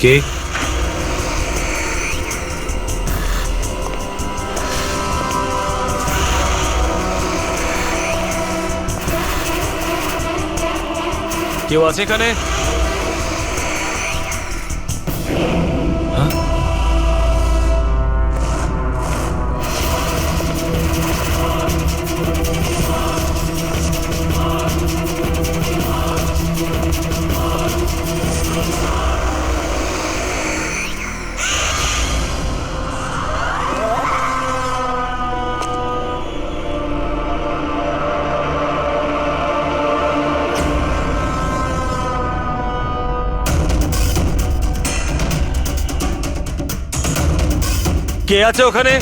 কে? কেউ আছে এখানে? কে আছে ওখানে?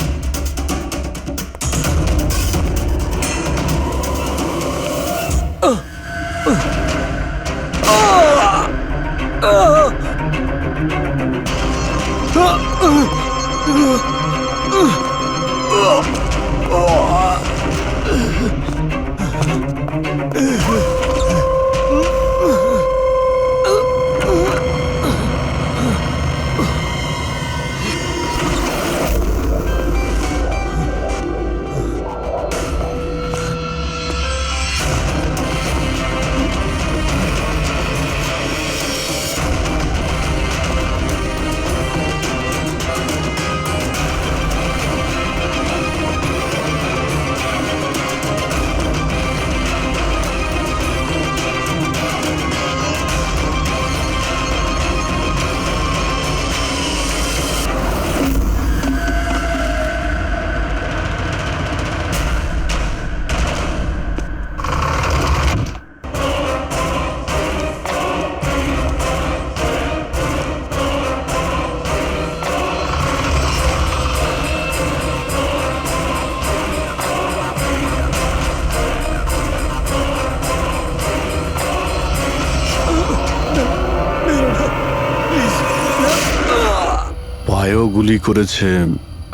পায়েও গুলি করেছে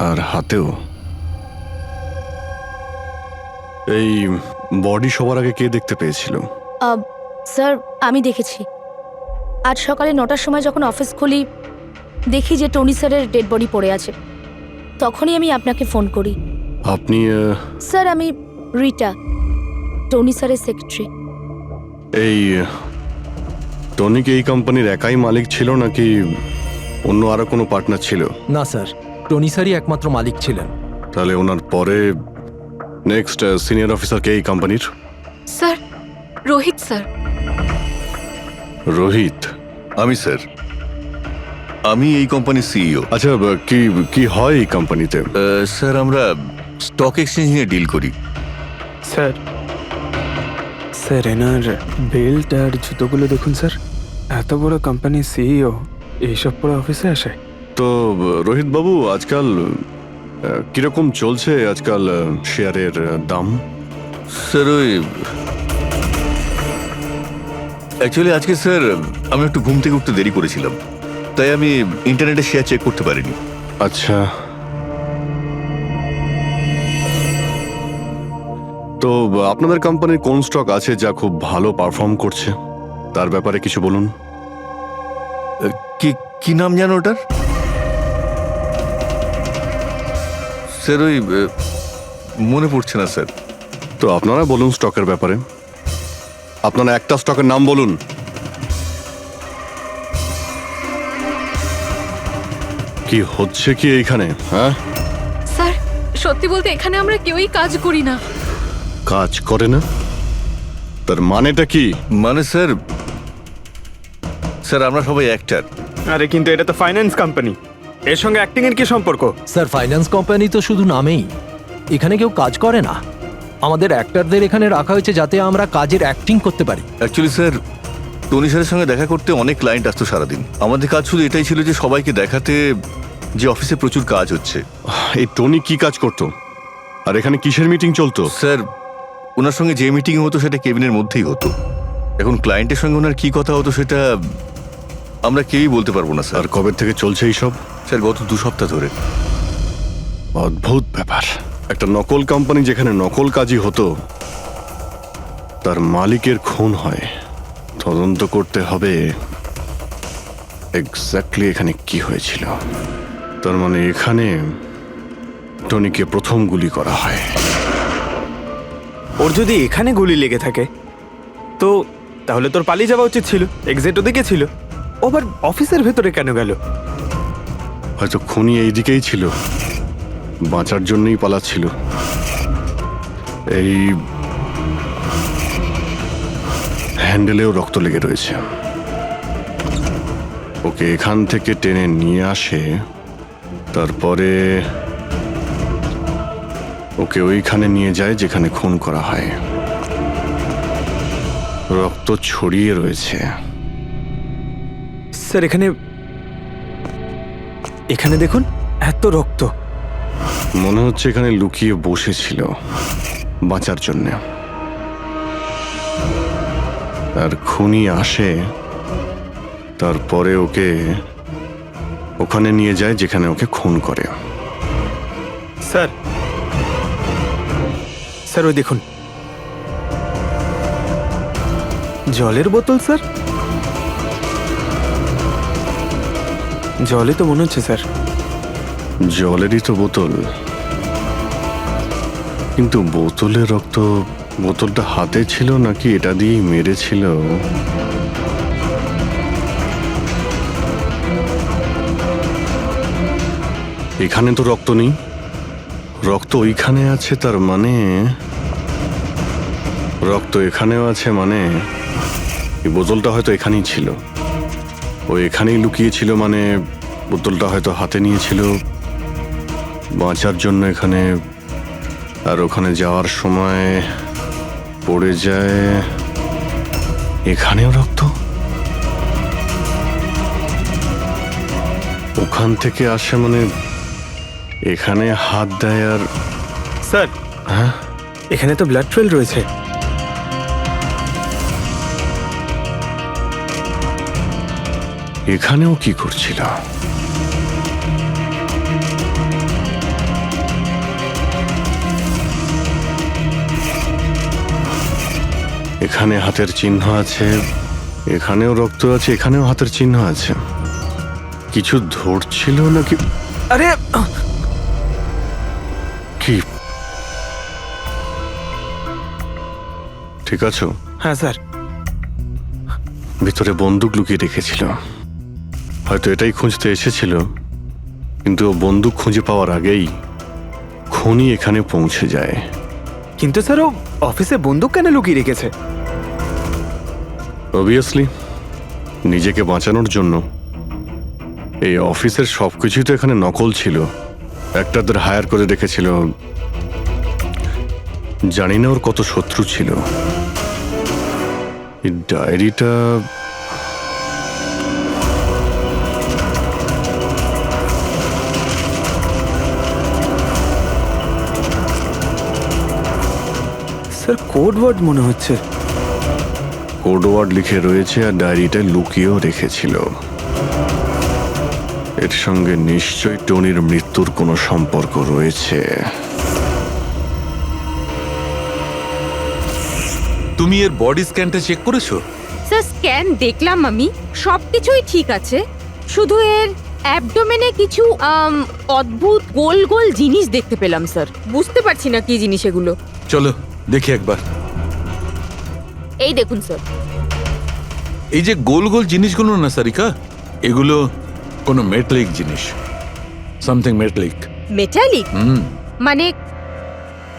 আর হাতেও। এই বডি সবার আগে কে দেখতে পেয়েছিল? স্যার আমি দেখেছি। আজ সকালে 9টার সময় যখন অফিস খুলি দেখি যে টনি স্যারের ডেড বডি পড়ে আছে, তখনই আমি আপনাকে ফোন করি। আপনি স্যার আমি রিটা, টনি স্যারের সেক্রেটারি। এই টনি কি এই কোম্পানির একাই মালিক ছিল নাকি অন্য আরো কোনো পার্টনার ছিল? না স্যার, টনি স্যারই একমাত্র মালিক ছিলেন। তাহলে ওনার পরে নেক্সট সিনিয়র অফিসার কে এই কোম্পানির? Sir Rohit sir. রোহিত? আমি স্যার, আমি এই কোম্পানির সিইও। আচ্ছা, কি কি হয় এই কোম্পানিতে? স্যার আমরা স্টক এক্সচেঞ্জ নিয়ে ডিল করি। স্যার স্যার এনার বেল্ট আর জুতোগুলো দেখুন স্যার। এত বড় কোম্পানির সিইও এইসব পরে অফিসে আসে? তো রোহিত বাবু, আজকাল কিরকম চলছে আজকাল শেয়ারের দাম? স্যার ওই অ্যাকচুয়ালি আজকে স্যার আমি একটু ঘুম থেকে উঠতে দেরি করেছিলাম, তাই আমি ইন্টারনেটে শেয়ার চেক করতে পারিনি। আচ্ছা, তো আপনাদের কোম্পানির কোন স্টক আছে যা খুব ভালো পারফর্ম করছে? তার ব্যাপারে কিছু বলুন। কি কি নাম জানো ওটার? স্যার ওই মনে পড়ছে না স্যার। তো আপনারা বলুন স্টকের ব্যাপারে। আপনারা একটা স্টকের নাম বলুন। কি হচ্ছে কি এইখানে? হ্যাঁ, স্যার সত্যি বলতে এখানে আমরা কেউই কাজ করি না। কাজ করে না? তার মানেটা কি? মানে স্যার, স্যার আমরা সবাই অ্যাক্টর। আরে কিন্তু এটা তো ফাইন্যান্স কোম্পানি, এর সঙ্গে অ্যাক্টিং এর কি সম্পর্ক? স্যার ফাইন্যান্স কোম্পানি তো শুধু নামেই, এখানে কেউ কাজ করে না। আমাদের অ্যাক্টরদের এখানে রাখা হয়েছে যাতে আমরা কাজের অ্যাক্টিং করতে পারি। অ্যাকচুয়ালি স্যার, টনি স্যারের সঙ্গে দেখা করতে অনেক ক্লায়েন্ট আসতো সারাদিন। আমাদের কাজ শুধু এটাই ছিল যে সবাইকে দেখাতে যে অফিসে প্রচুর কাজ হচ্ছে। এই টনি কি কাজ করতো আর এখানে কিসের মিটিং চলতো? স্যার ওনার সঙ্গে যে মিটিং হতো সেটা কেবিনের মধ্যেই হতো। এখন ক্লায়েন্টের সঙ্গে ওনার কি কথা হতো সেটা আমরা কেউই বলতে পারবো না স্যার। আর কবে থেকে চলছে এইসব? স্যার গত 2 সপ্তাহ ধরে। অদ্ভুত ব্যাপার। একটা নকল কোম্পানি যেখানে নকল কাজই হতো, তার মালিকের খুন হয়। তদন্ত করতে হবে। এক্স্যাক্টলি এখানে কি হয়েছিল। তার মানে এখানে টনিকে প্রথম গুলি করা হয়। ওর যদি এখানে গুলি লেগে থাকে তো তাহলে তোর পালিয়ে যাওয়া উচিত ছিল, এক্সিট ওদিকে ছিল। ও আবার অফিসের ভেতরে কেন গেল? হয়তো খুনি এই দিকেই ছিল, বাঁচার জন্যই পালাচ্ছিল। এই হ্যান্ডেলেও রক্ত লেগে রয়েছে। ওকে এখান থেকে টেনে নিয়ে আসে, তারপরে ওকে ওইখানে নিয়ে যায় যেখানে খুন করা হয়। রক্ত ছড়িয়ে রয়েছে। স্যার এখানে এখানে দেখুন, এত রক্ত। মনে হচ্ছে এখানে লুকিয়ে বসেছিল বাঁচার জন্য। আর খুনি আসে, তারপরে ওকে ওখানে নিয়ে যায় যেখানে ওকে খুন করে। স্যার স্যার ওই দেখুন, জলের বোতল। স্যার জলে তো মনে হচ্ছে স্যার। জলেরই তো বোতল, কিন্তু বোতলের রক্ত, বোতলটা হাতে ছিল নাকি এটা দিয়েই মেরেছিল? এখানে তো রক্ত নেই, রক্ত ওইখানে আছে। তার মানে রক্ত এখানেও আছে, মানে এই বোতলটা হয়তো এখানেই ছিল। ও এখানেই লুকিয়েছিল, মানে বোতলটা হয়তো হাতে নিয়েছিল বাঁচার জন্য এখানে, আর ওখানে যাওয়ার সময় পড়ে যায়। এখানেও রক্ত, ওখান থেকে আসে, মানে এখানে হাত দেয়। আর স্যার হ্যাঁ, এখানে তো ব্লাড ট্রেল রয়েছে। এখানেও কি করছিল? এখানে হাতের চিহ্ন আছে, এখানেও রক্ত আছে, এখানেও হাতের চিহ্ন আছে। কিছু ধরছিল নাকি? আরে কি ঠিক আছো? হ্যাঁ স্যার। ভিতরে বন্দুক লুকিয়ে রেখেছিল, হয়তো এটাই খুঁজতে এসেছিল। কিন্তু ও বন্দুক খুঁজে পাওয়ার আগেই খুনি এখানে পৌঁছে যায়। কিন্তু স্যার ও অফিসে বন্দুক কেন লুকিয়ে রেখেছে? অবভিয়াসলি নিজেকে বাঁচানোর জন্য। এই অফিসের সবকিছুই তো এখানে নকল ছিল, একটাদের হায়ার করে রেখেছিল। জানি না ওর কত শত্রু ছিল। এই ডায়েরিটা স্যার কোড ওয়ার্ড মনে হচ্ছে। কোড ওয়ার্ড লিখে রয়েছে, আর ডায়েরিটা লুকিয়েও রেখেছিল। এর সঙ্গে নিশ্চয়ই টনির মৃত্যুর কোনো সম্পর্ক রয়েছে। তুমি এর বডি স্ক্যানটা চেক করেছো? স্যার স্ক্যান দেখলাম আমি, সবকিছুই ঠিক আছে, শুধু এর অ্যাবডোমেনে কিছু অদ্ভুত গোল গোল জিনিস দেখতে পেলাম স্যার। বুঝতে পারছি না কি জিনিস এগুলো। চলো দেখি একবার। এই দেখুন স্যার। এই যে গোল গোল জিনিসগুলো না সারিকা, এগুলো কোনো মেটালিক জিনিস, সামথিং মেটালিক। মেটালিক? মানে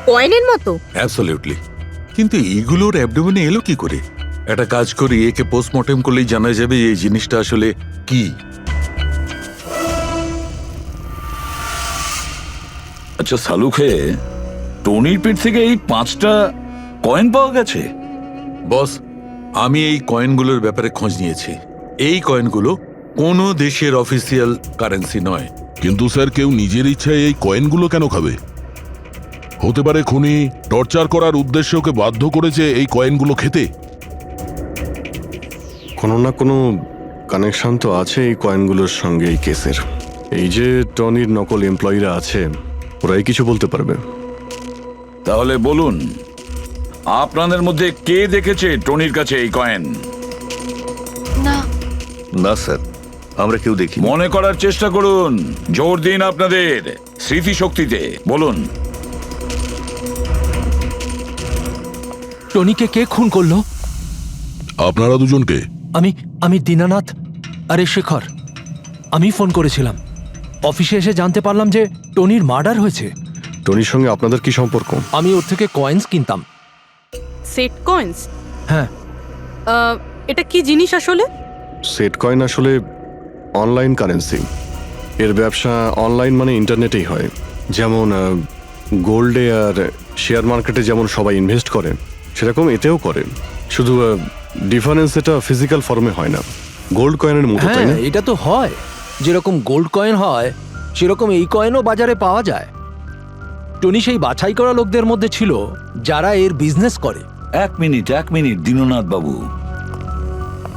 কয়েনের মতো? অ্যাবসলিউটলি। কিন্তু এইগুলোর অ্যাবডোমেনে এলো কি করে? একটা কাজ করি, একে পোস্টমর্টেম করলেই জানা যাবে এই জিনিসটা আসলে কি। আচ্ছা সালুখে, টনির পিঠ থেকে এই 5টা কয়েন পাওয়া গেছে? বস, আমি এই কয়েনগুলোর ব্যাপারে খোঁজ নিয়েছি। এই কয়েনগুলো কোনো দেশের অফিসিয়াল কারেন্সি নয়। কিন্তু স্যার, কেউ নিজের ইচ্ছায় এই কয়েনগুলো কেন খাবে? হতে পারে খুনি টর্চার করার উদ্দেশ্যে ওকে বাধ্য করেছে এই কয়েনগুলো খেতে। কোনো না কোনো কানেকশন তো আছে এই কয়েনগুলোর সঙ্গে এই কেসের। এই যে টনির নকল এমপ্লয়িরা আছে, ওরাই কিছু বলতে পারবে। তাহলে বলুন, আপনাদের মধ্যে কে দেখেছে টনির কাছে এই কয়েন? না, না স্যার, আমরা কেউ দেখি। মনে করার চেষ্টা করুন, জোর দিন আপনাদের স্মৃতিশক্তিতে। বলুন, টনিকে কে খুন করলো? আপনারা দুজনকে? আমি দীনানাথ। আরে শেখর, আমি ফোন করেছিলাম। অফিসে এসে জানতে পারলাম যে টনির মার্ডার হয়েছে। টনির সঙ্গে আপনাদের কি সম্পর্ক? আমি ওর থেকে কয়েন্স কিনতাম। Set coins? হ্যাঁ। এটা কি জিনিস আসলে? সেট কয়েন আসলে অনলাইন কারেন্সি। এর ব্যবসা অনলাইন মানে ইন্টারনেটেই হয়। যেমন গোল্ডে আর শেয়ার মার্কেটে যেমন সবাই ইনভেস্ট করেন, সেরকম এতেও করেন। শুধু ডিফারেন্স এটা ফিজিক্যাল ফর্মে হয় না, গোল্ড কয়েনের মতো, তাই না? হ্যাঁ, এটা তো হয়। যেরকম গোল্ড কয়েন হয় সেরকম এই কয়েনও বাজারে পাওয়া যায়। টনি সেই বাছাই করা লোকদের মধ্যে ছিল যারা এর বিজনেস করে। এক মিনিট দীননাথ বাবু,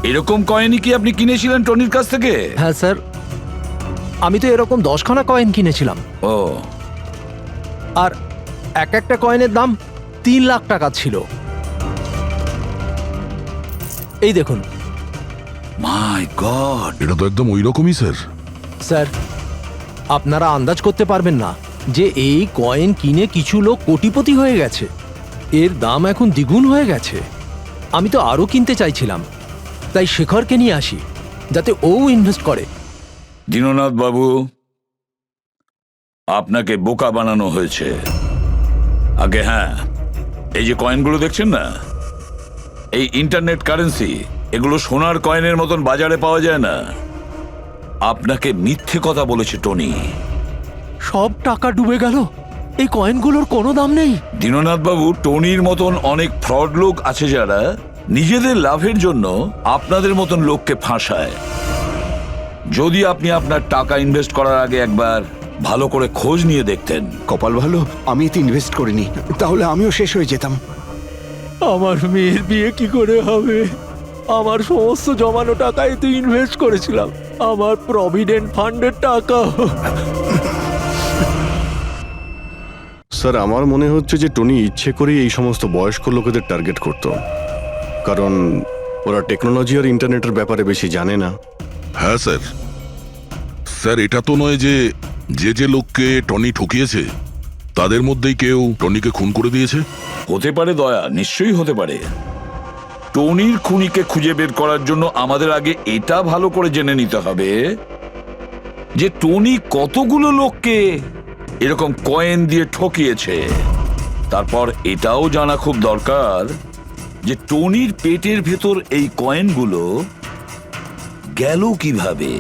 এরকম কয়েনই কি আপনি কিনেছিলেন টনির কাছ থেকে? হ্যাঁ স্যার, আমি তো এরকম 10খানা কয়েন কিনেছিলাম। ও, আর এক একটা কয়েনের দাম 3 লাখ টাকা ছিল। এই দেখুন। মাই গড! এটা তো একদম ওই রকমই স্যার। স্যার, আপনারা আন্দাজ করতে পারবেন না যে এই কয়েন কিনে কিছু লোক কোটিপতি হয়ে গেছে। এর দাম এখন দ্বিগুণ হয়ে গেছে। আমি তো আরও কিনতে চাইছিলাম, তাই শেখরকে নিয়ে আসি যাতে ও ইনভেস্ট করে। দীননাথ বাবু, আপনাকে বোকা বানানো হয়েছে। আগে হ্যাঁ, এই যে কয়েনগুলো দেখছেন না, এই ইন্টারনেট কারেন্সি, এগুলো সোনার কয়েনের মতন বাজারে পাওয়া যায় না। আপনাকে মিথ্যে কথা বলেছে টনি। সব টাকা ডুবে গেল, এই কয়েনগুলোর কোনো দাম নেই। দীননাথ বাবু, টনির মতন অনেক ফ্রড লোক আছে যারা নিজেদের লাভের জন্য আপনাদের মতন লোককে ফাঁসায়। যদি আপনি আপনার টাকা ইনভেস্ট করার আগে একবার ভালো করে খোঁজ নিয়ে দেখতেন। কপাল ভালো আমি এতে ইনভেস্ট করিনি, তাহলে আমিও শেষ হয়ে যেতাম। আমার মেয়ের বিয়ে কি করে হবে? আমার সমস্ত জমানো টাকা এতে ইনভেস্ট করেছিলাম, আমার প্রভিডেন্ট ফান্ডের টাকা। স্যার, আমার মনে হচ্ছে যে টনি ইচ্ছে করেই এই সমস্ত বয়স্ক লোকেদের টার্গেট করত, কারণ ওরা টেকনোলজি আর ইন্টারনেটের ব্যাপারে বেশি জানে না। হ্যাঁ স্যার। স্যার, এটা তো নয় যে যে যে লোককে টনি ঠকিয়েছে তাদের মধ্যেই কেউ টনিকে খুন করে দিয়েছে? হতে পারে দয়া, নিশ্চয়ই হতে পারে। টনির খুনিকে খুঁজে বের করার জন্য আমাদের আগে এটা ভালো করে জেনে নিতে হবে যে টনি কতগুলো লোককে এরকম কয়েন দিয়ে ঠকিয়েছে। তারপর এটাও জানা খুব দরকার যে টনির পেটের ভেতর এই কয়েনগুলো গেল কিভাবে।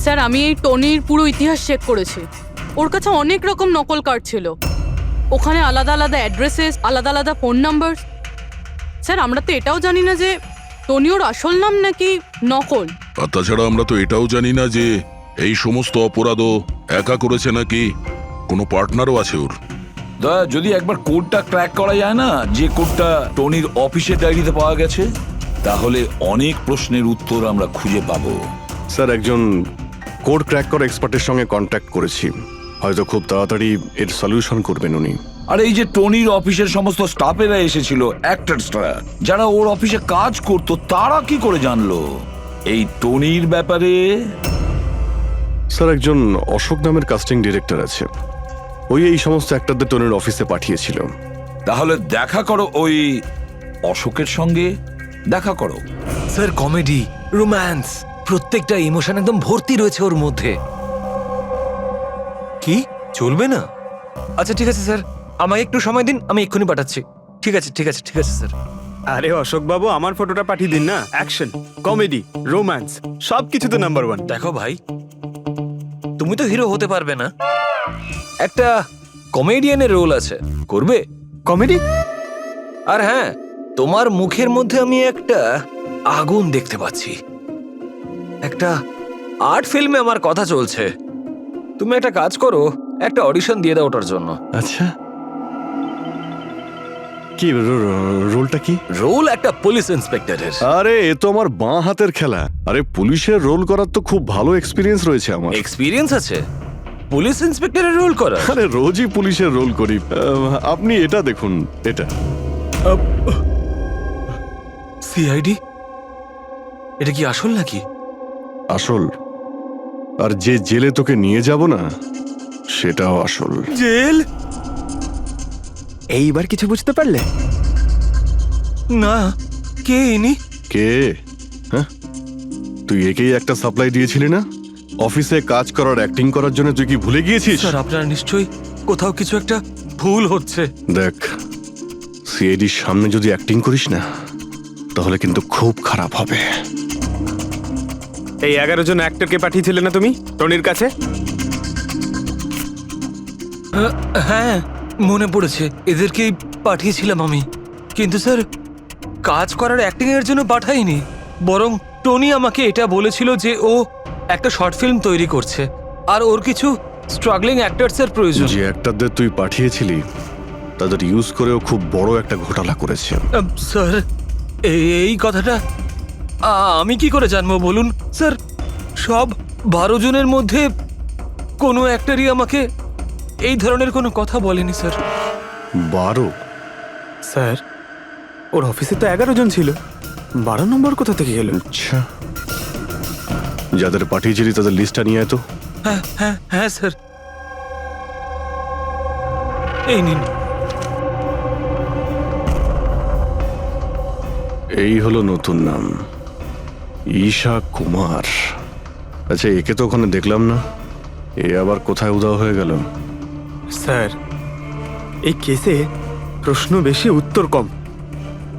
স্যার, আমি এই টনির পুরো ইতিহাস চেক করেছি। ওর কাছে অনেক রকম নকল কার্ড ছিল, ওখানে আলাদা আলাদা অ্যাড্রেসেস, আলাদা আলাদা ফোন নাম্বার। স্যার, আমরা তো এটাও জানি না যে টনি ওর আসল নাম নাকি নকল। আর তাছাড়া আমরা তো এটাও জানি না যে এই সমস্ত অপরাধও একা করেছে নাকি কোনো পার্টনারও আছে ওর। দয়া, যদি একবার কোডটা ক্র্যাক করা যায় না, যে কোডটা টনির অফিসের ডায়েরিতে পাওয়া গেছে, তাহলে অনেক প্রশ্নের উত্তর আমরা খুঁজে পাবো। স্যার, একজন কোড ক্র্যাক করা এক্সপার্টের সঙ্গে কন্ট্যাক্ট করেছি, হয়তো খুব তাড়াতাড়ি এর সলিউশন করবেন উনি। আর এই যে টনির অফিসের সমস্ত স্টাফেরা এসেছিল, অ্যাক্টরসরা যারা ওর অফিসে কাজ করতো, তারা কি করে জানলো এই টনির ব্যাপারে? স্যার, একজন অশোক নামের কাস্টিং ডিরেক্টর আছে, ওই এই সমস্ত অ্যাক্টরদের টনির অফিসে পাঠিয়েছিল। তাহলে দেখা করো ওই অশোকের সঙ্গে, দেখা করো। স্যার, কমেডি, রোম্যান্স, প্রত্যেকটা ইমোশন একদম ভর্তি রয়েছে ওর মধ্যে। কি চলবে না? আচ্ছা ঠিক আছে স্যার, আমাকে একটু সময় দিন, আমি এক্ষুনি পাঠাচ্ছি। ঠিক আছে ঠিক আছে ঠিক আছে স্যার। আরে অশোক বাবু, আমার ফটোটা পাঠিয়ে দিন না। অ্যাকশন, কমেডি, রোম্যান্স সব কিছুতে নাম্বার 1। দেখো ভাই, তুমি তো হিরো হতে পারবে না, একটা কমেডিয়ানের রোল আছে, করবে? কমেডি? আর হ্যাঁ, তোমার মুখের মধ্যে আমি একটা আগুন দেখতে পাচ্ছি। একটা আর্ট ফিল্মে আমার কথা চলছে, তুমি একটা কাজ করো, একটা অডিশন দিয়ে দাও ওটার জন্য। আচ্ছা, কি রোলটা কি? রোল একটা পুলিশ ইন্সপেক্টরের। আরে এ তো আমার বাঁ হাতের খেলা। আরে পুলিশের রোল করার তো খুব ভালো এক্সপিরিয়েন্স রয়েছে আমার। এক্সপিরিয়েন্স আছে পুলিশ ইন্সপেক্টরের রোল করা? আরে রোজই পুলিশের রোল করি। আপনি এটা দেখুন, এটা সিআইডি। এটা কি আসল নাকি? আসল। আর যে জেলে তোকে নিয়ে যাব না সেটাও আসল। জেল? এইবার কিছু বুঝতে পারলে? না, কে ইনি? কে? হ্যাঁ, তুই একেই একটা সাপ্লাই দিয়েছিলি না অফিসে কাজ করার, অ্যাক্টিং করার জন্য? তুই কি ভুলে গিয়েছিস? স্যার, আপনার নিশ্চয়ই কোথাও কিছু একটা ভুল হচ্ছে। দেখ, সিআইডির সামনে যদি অ্যাক্টিং করিস না তাহলে কিন্তু খুব খারাপ হবে। এই 11 জন অ্যাক্টরকে পাঠিয়েছিলে না তুমি টনির কাছে? হ্যাঁ, মনে পড়েছে, এদেরকেই পাঠিয়েছিলাম আমি। কিন্তু স্যার, কাজ করার অ্যাক্টিং এর জন্য পাঠাইনি, বরং টনি আমাকে এটা বলেছিল যে ও একটা শর্ট ফিল্ম তৈরি করছে আর ওর কিছু স্ট্রাগলিং অ্যাক্টরসের প্রয়োজন। যে অ্যাক্টরদের তুই পাঠিয়েছিলি তাদের ইউজ করেও খুব বড় একটা ঘোটালা করেছে। স্যার, এই কথাটা আমি কি করে জানবো বলুন স্যার? সব 12 জনের মধ্যে কোনো অ্যাক্টরই আমাকে এই ধরনের কোনো কথা বলেনি স্যার। 12? স্যার, ওর অফিসে তো 11 জন ছিল, 12 নম্বর কোথা থেকে গেল? আচ্ছা, যাদের পাঠিয়েছিলি তাদের লিস্টটা নিয়ে আয় তো। হ্যাঁ হ্যাঁ হ্যাঁ স্যার, এই নিন। এই হলো নতুন নাম, ঈশা কুমার। আচ্ছা, একে তো ওখানে দেখলাম না, এ আবার কোথায় উধাও হয়ে গেল? স্যার, এই কেসে প্রশ্ন বেশি উত্তর কম,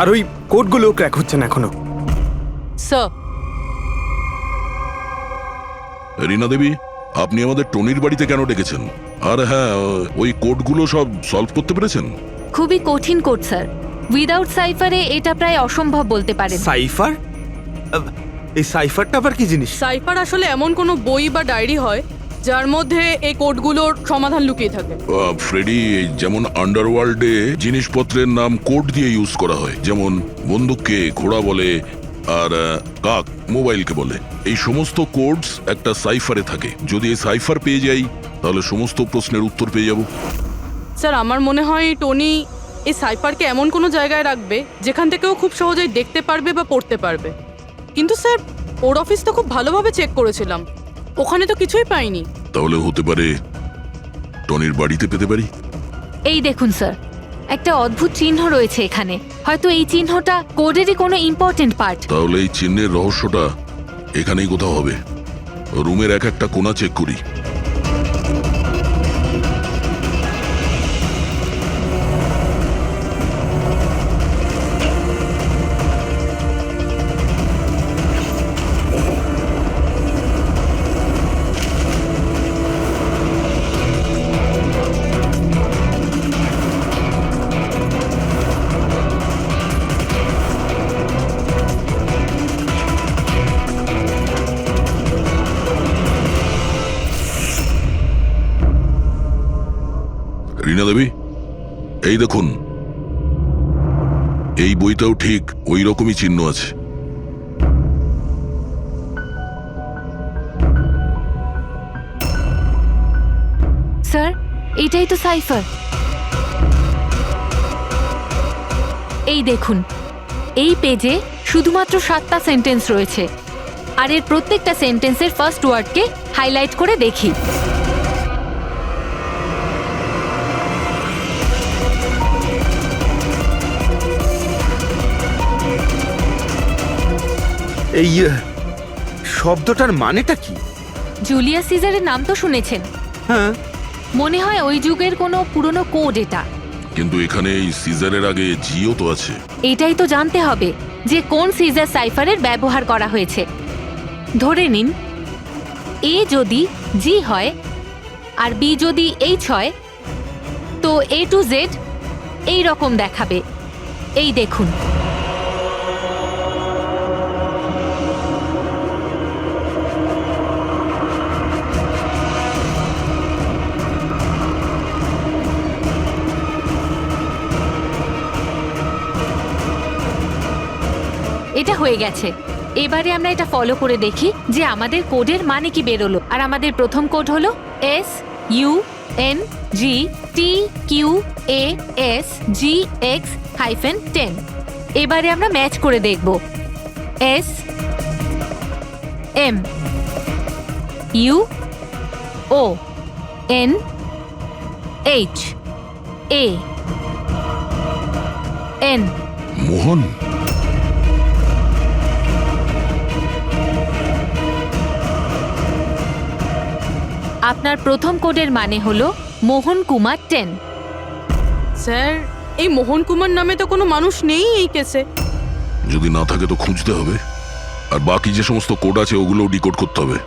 আর ওই কোডগুলো ক্র্যাক হচ্ছে না এখনো। স্যার, রীনা দেবী, আপনি আমাদের টনির বাড়িতে কেন ডেকেছেন? আর হ্যাঁ, ওই কোডগুলো সব সলভ করতে পেরেছেন? খুবই কঠিন কোড স্যার, উইদাউট সাইফারে এটা প্রায় অসম্ভব বলতে পারেন। সাইফার? এই সাইফারটা আবার কি জিনিস? সাইফার আসলে এমন কোনো বই বা ডায়েরি হয় যার মধ্যে এই কোডগুলোর সমাধান লুকিয়ে থাকে। ফ্রেডি, যেমন আন্ডারওয়ার্ল্ডে জিনিসপত্রের নাম কোড দিয়ে ইউজ করা হয়, যেমন বন্দুককে ঘোড়া বলে আর কাক মোবাইলকে বলে। এই সমস্ত কোডস একটা সাইফারে থাকে। যদি এই সাইফার পেয়ে যাই তাহলে সমস্ত প্রশ্নের উত্তর পেয়ে যাব। স্যার, আমার মনে হয় টনি এই সাইফারকে এমন কোনো জায়গায় রাখবে যেখান থেকে ও খুব সহজেই দেখতে পারবে বা পড়তে পারবে। কিন্তু স্যার, ওর অফিস তো খুব ভালোভাবে চেক করেছিলাম, ওখানে তো কিছুই পাইনি। তাহলে হতে পারে টনির বাড়িতে পেতে পারি। এই দেখুন স্যার, একটা অদ্ভুত চিহ্ন রয়েছে এখানে, হয়তো এই চিহ্নটা কোডেরই কোনো ইম্পর্টেন্ট পার্ট। তাহলে এই চিহ্নের রহস্যটা এখানেই কোথাও হবে। রুমের এক একটা কোণা চেক করি। রীনা দেবী, এই দেখুন, এই বইটাও ঠিক ওই রকমই চিহ্ন আছে। স্যার, এটাই তো সাইফার। এই দেখুন, এই পেজে শুধুমাত্র 7টা সেন্টেন্স রয়েছে, আর এর প্রত্যেকটা সেন্টেন্সের ফার্স্ট ওয়ার্ডকে হাইলাইট করে দেখি। এই শব্দটার মানেটা কি? জুলিয়াস সিজারের নাম তো শুনেছেন? হ্যাঁ। মনে হয় ওই যুগের কোনো পুরনো কোড এটা। কিন্তু এখানে এই সিজারের আগে জিও তো আছে। এটাই তো জানতে হবে যে কোন সিজার সাইফারের ব্যবহার করা হয়েছে। ধরে নিন, এ যদি জি হয় আর বি যদি এইচ হয়, তো এ টু জেড এই রকম দেখাবে। এই দেখুন, এটা হয়ে গেছে। এবারে আমরা এটা ফলো করে দেখি যে আমাদের কোডের মানে কি বেরোলো। আর আমাদের প্রথম কোড হলো SUNGTQASGX-10। এবারে আমরা ম্যাচ করে দেখব। SM MOHONHAN। মোহন? আপনার প্রথম কোডের মানে হলো মোহন কুমার 10। স্যার এই মোহন কুমার নামে তো কোনো মানুষ নেই এই কেসে। যদি না থাকে তো খুঁজতে হবে, আর বাকি যে সমস্ত কোড আছে ওগুলো ডিকোড করতে হবে।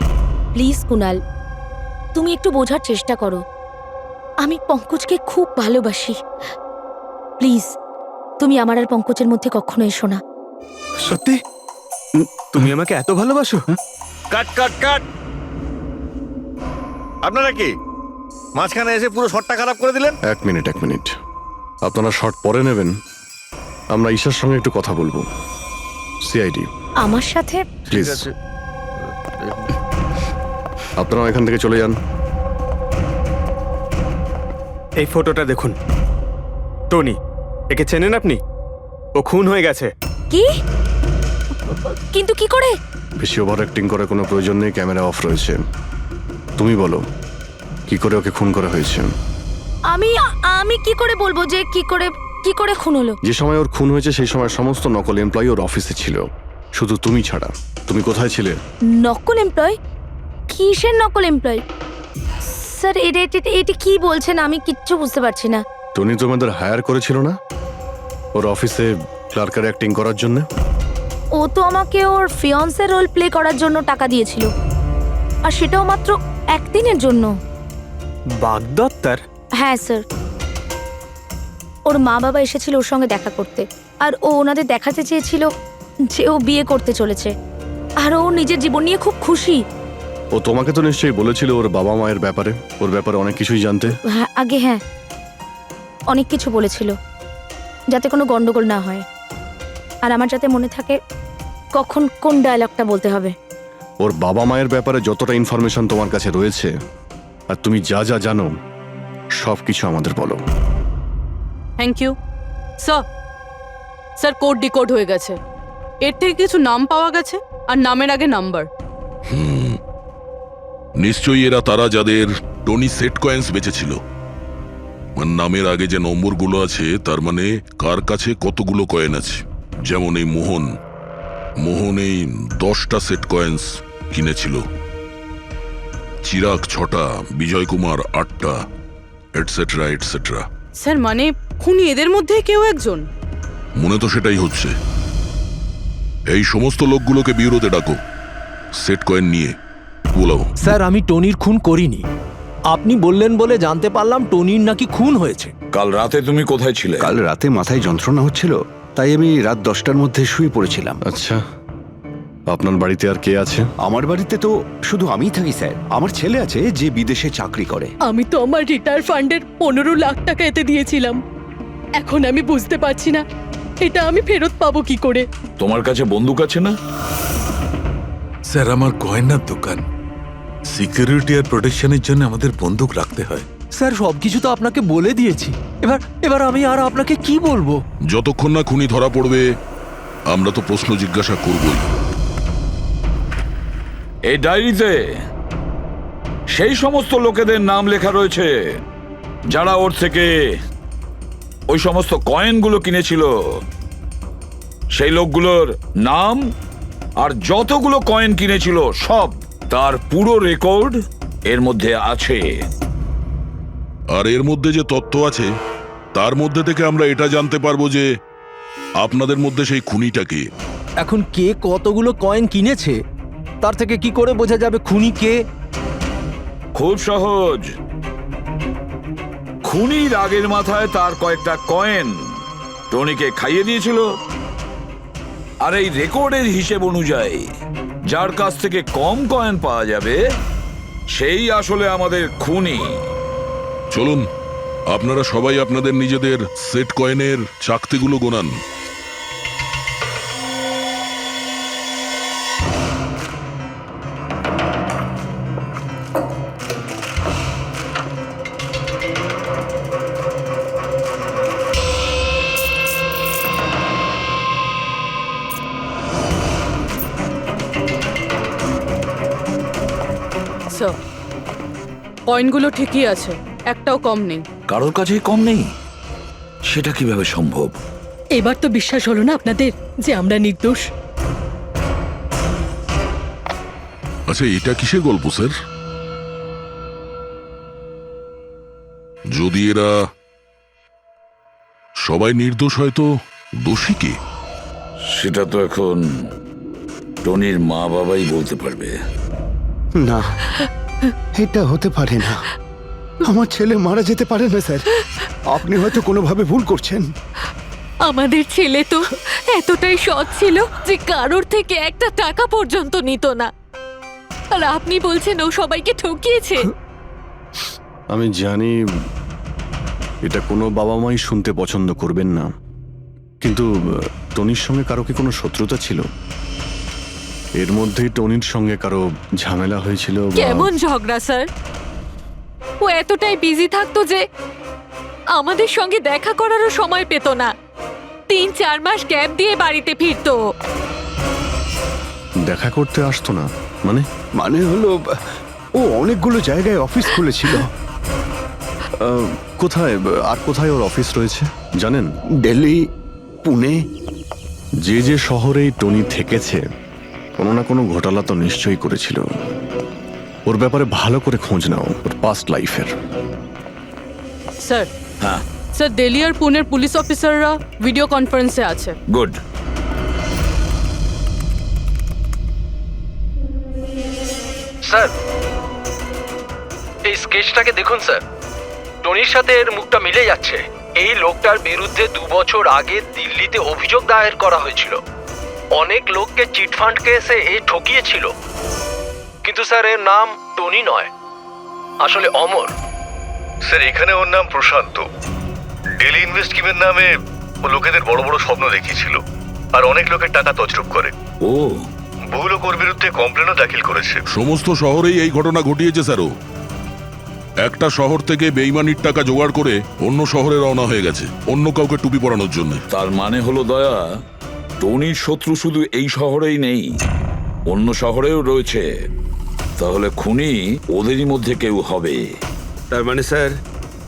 প্লিজ কুনাল, তুমি একটু বোঝার চেষ্টা করো। আমি পঙ্কজকে খুব ভালোবাসি। প্লিজ তুমি আমার আর পঙ্কজের মধ্যে কখনো এসো না। সত্যি তুমি আমাকে এত ভালোবাসো? কাট কাট কাট! আপনারা কি মাঝখানে এসে পুরো শটটা খারাপ করে দিলেন? এক মিনিট, আপনারা শর্ট পরে নেবেন, আমরা ঈশার সঙ্গে একটু কথা বলবো। সিআইডি আমার সাথে? প্লিজ আপনারা এখান থেকে চলে যান। এই ফটোটা দেখুন। টনি, একে চেনেন আপনি? ও খুন হয়ে গেছে। কি? কিন্তু কি করে? বেশি ওভার অ্যাক্টিং করার কোনো প্রয়োজন নেই, ক্যামেরা অফ রয়েছে। তুমি বলো কি করে ওকে খুন করা হয়েছে? আমি কি করে বলবো যে কি করে খুন হলো? যে সময় ওর খুন হয়েছে সেই সময় সমস্ত নকল এমপ্লয়ি ওর অফিসে ছিল, শুধু তুমি ছাড়া। তুমি কোথায় ছিলে? নকল এমপ্লয়? কিসের নকল এমপ্লয়? স্যার এটা কি বলছেন? আমি কিচ্ছু বুঝতে পারছি না। টনি তোমাদের হায়ার করেছিল না ওর অফিসে ক্লার্কের অ্যাক্টিং করার জন্য? ও তো আমাকে ওর ফিয়ন্সের রোল প্লে করার জন্য টাকা দিয়েছিল, আর সেটাও মাত্র একদিনের জন্য। বাগদত্তার? হ্যাঁ স্যার, ওর মা বাবা এসেছিল ওর সঙ্গে দেখা করতে, আর ও ওনাদের দেখাতে চেয়েছিল যে ও বিয়ে করতে চলেছে, আর ও নিজের জীবন নিয়ে খুব খুশি। ও তোমাকে তো নিশ্চয়ই বলেছিল ওর বাবা মায়ের ব্যাপারে, ওর ব্যাপারে অনেক কিছুই জানতে। হ্যাঁ অনেক কিছু বলেছিল, যাতে কোনো গন্ডগোল না হয়, আর আমার যাতে মনে থাকে কখন কোন ডায়লগটা বলতে হবে। ওর বাবা মায়ের ব্যাপারে যতটা ইনফরমেশন তোমার কাছে রয়েছে আর তুমি যা যা জানো সব কিছু আমাদের বলো। Thank you sir. Code decode হয়ে গেছে। এর থেকে কিছু নাম পাওয়া গেছে, আর নামের আগে নাম্বার। নিশ্চয়ই এরা তারা যাদের টনি সেট কয়েন্স বেঁচেছিল। নামের আগে যে নম্বরগুলো আছে তার মানে কার কাছে কতগুলো কয়েন আছে। যেমন এই মোহন এই 10টা সেট কয়েন্স কিনেছিল, চিরাগ 6টা, বিজয় কুমার 8টা, এটসেট্রা এটসেট্রা। স্যার মানে খুনি এদের মধ্যে কেউ একজন? মনে তো সেটাই হচ্ছে। এই সমস্ত লোকগুলোকে বিউরোতে ডাকো, সেট কয়েন নিয়ে বলো। স্যার আমি টনির খুন করিনি। আপনি বললেন বলে জানতে পারলাম টনির নাকি খুন হয়েছে। কাল রাতে তুমি কোথায় ছিলে? কাল রাতে মাথায় যন্ত্রণা হচ্ছিল, তাই আমি রাত 10টার মধ্যে শুয়ে পড়েছিলাম। আচ্ছা, আপনার বাড়িতে আর কে আছে? আমার বাড়িতে তো শুধু আমিই থাকি স্যার। আমার ছেলে আছে যে বিদেশে চাকরি করে। আমি তো আমার রিটায়ার ফান্ডের 15 লাখ টাকা এতে দিয়েছিলাম। এখন আমি বুঝতে পারছি না এটা আমি ফেরত পাবো কি করে। তোমার কাছে বন্দুক আছে না? স্যার, আমার গয়নার দোকান, সিকিউরিটি আর প্রোটেকশনের জন্য আমাদের বন্দুক রাখতে হয়। স্যার সবকিছু তো আপনাকে বলে দিয়েছি, এবার আমি আর আপনাকে কি বলবো? যতক্ষণ না খুনি ধরা পড়বে আমরা তো প্রশ্ন জিজ্ঞাসা করবই। এই ডায়েরিতে সেই সমস্ত লোকেদের নাম লেখা রয়েছে যারা ওর থেকে ওই সমস্ত কয়েনগুলো কিনেছিল। সেই লোকগুলোর নাম আর যতগুলো কয়েন কিনেছিল সব, তার পুরো রেকর্ড এর মধ্যে আছে। আর এর মধ্যে যে তথ্য আছে তার মধ্যে থেকে আমরা এটা জানতে পারবো যে আপনাদের মধ্যে সেই খুনিটা কে। এখন কে কতগুলো কয়েন কিনেছে তার থেকে কি করে বোঝা যাবে খুনি কে? খুব সহজ। খুনি রাগের মাথায় তার কয়েকটা কয়েন টনিকে খাইয়ে দিয়েছিল, আর এই রেকর্ডের হিসেব অনুযায়ী যার কাছ থেকে কম কয়েন পাওয়া যাবে সেই আসলে আমাদের খুনি। চলুন আপনারা সবাই আপনাদের নিজেদের সেট কয়েনের চাকতিগুলো গোনান। স্যার কয়েনগুলো ঠিকই আছে, একটাও কম নেই। কারোর কাছেই কম নেই, সেটা কিভাবে সম্ভব? এবার তো বিশ্বাস হলো না আপনাদের যে আমরা নির্দোষ? আচ্ছা, এটা কিসের গল্প স্যার? যদি এরা সবাই নির্দোষ হয় তো দোষী কে? সেটা তো এখন টনির মা বাবাই বলতে পারবে। না, এটা হতে পারে না। আমার ছেলে মারা যেতে পারে না স্যার। আপনি হয়তো কোনোভাবে ভুল করছেন। আমাদের ছেলে তো এতটাই সৎ ছিল যে কারোর থেকে একটা টাকা পর্যন্ত নিত না, আর আপনি বলছেন ও সবাইকে ঠকিয়েছে। আমি জানি এটা কোনো বাবা মাই শুনতে পছন্দ করবেন না, কিন্তু টনির সঙ্গে কারো কি কোনো শত্রুতা ছিল? এর মধ্যেই টনির সঙ্গে কারো ঝামেলা হয়েছিল বা- কেমন ঝগড়া স্যার? ও এতটাই বিজি থাকতো যে আমাদের সঙ্গে দেখা করারও সময় পেত না। 3-4 মাস গ্যাপ দিয়ে বাড়িতে ফিরতো। দেখা করতে আসতো না মানে? মানে হলো ও অনেকগুলো জায়গায় অফিস খুলেছিল। কোথায় আর কোথায় ওর অফিস রয়েছে জানেন? দিল্লি, পুনে। যে যে শহরেই টনি থেকেছে কোনো না কোনো ঘোটালা তো নিশ্চয়ই করেছিল। ওর ব্যাপারে ভালো করে খোঁজ নাও, ওর পাস্ট লাইফের। স্যার হ্যাঁ, স্যার দিল্লি আর পুনের পুলিশ অফিসাররা ভিডিও কনফারেন্সে আছে। গুড। স্যার এই স্কেচটাকে দেখুন স্যার, টনির সাথে এর মুখটা মিলে যাচ্ছে। এই লোকটার বিরুদ্ধে 2 বছর আগে দিল্লিতে অভিযোগ দায়ের করা হয়েছিল। অনেক লোককে চিটফান্ড কেসে এ ঠকিয়েছিল, কিন্তু স্যার এর নাম টনি নয়, আসলে অমর। স্যার এখানে ওর নাম প্রশান্ত। ডেলি ইনভেস্ট স্কিমের নামে ও লোকেদের বড় বড় স্বপ্ন দেখিয়েছিল আর অনেক লোকের টাকা তছরূপ করে। ও, বহু লোক ওর বিরুদ্ধে কমপ্লেনও দাখিল করেছে। সমস্ত শহরেই এই ঘটনা ঘটিয়েছে স্যারও। একটা শহর থেকে বেইমানির টাকা জোগাড় করে অন্য শহরে রওনা হয়ে গেছে অন্য কাউকে টুপি পরানোর জন্য। তার মানে হলো দয়া, টনির শত্রু শুধু এই শহরেই নেই, অন্য শহরেও রয়েছে। তাহলে খুনি ওদেরই মধ্যে কেউ হবে। তার মানে স্যার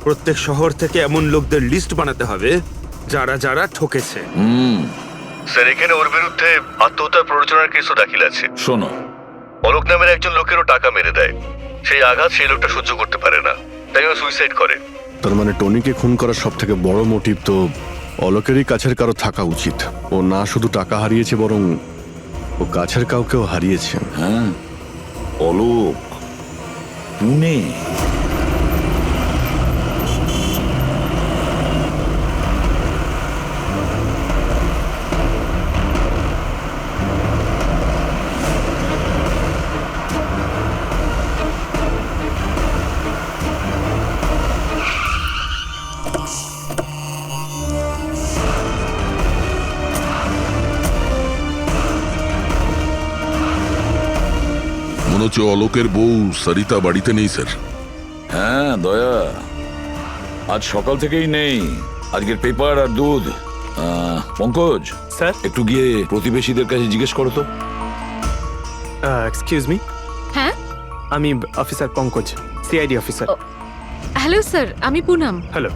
প্রত্যেক শহর থেকে এমন লোকদের লিস্ট বানাতে হবে যারা যারা ঠকেছে। স্যার এখানে ওর বিরুদ্ধে আত্মহত্যার প্ররোচনার কেসও দাখিল আছে। শোনো, অলোক নামের একজন লোকেরও টাকা মেরে দেয়। সেই আঘাত সেই লোকটা সহ্য করতে পারে না, তাই ও সুইসাইড করে। তার মানে টনিকে খুন করার সব থেকে বড় মোটিভ তো অলোকেরই কাছের কারো থাকা উচিত। ও না শুধু টাকা হারিয়েছে, বরং ও কাছের কাউকেও হারিয়েছে। হ্যাঁ, অলোক, পুনে। মনে হচ্ছে অলোকের বউ সরিতা বাড়িতে নেই স্যার। হ্যাঁ দয়া, আজ সকাল থেকেই নেই। আজকের পেপার আর দুধ। পঙ্কজ স্যার, একটু গিয়ে প্রতিবেশীদের কাছে জিজ্ঞেস করো তো। Excuse me. হ্যাঁ, আমি officer Pankaj, CID officer. Hello sir, আমি পুনম। হ্যালো।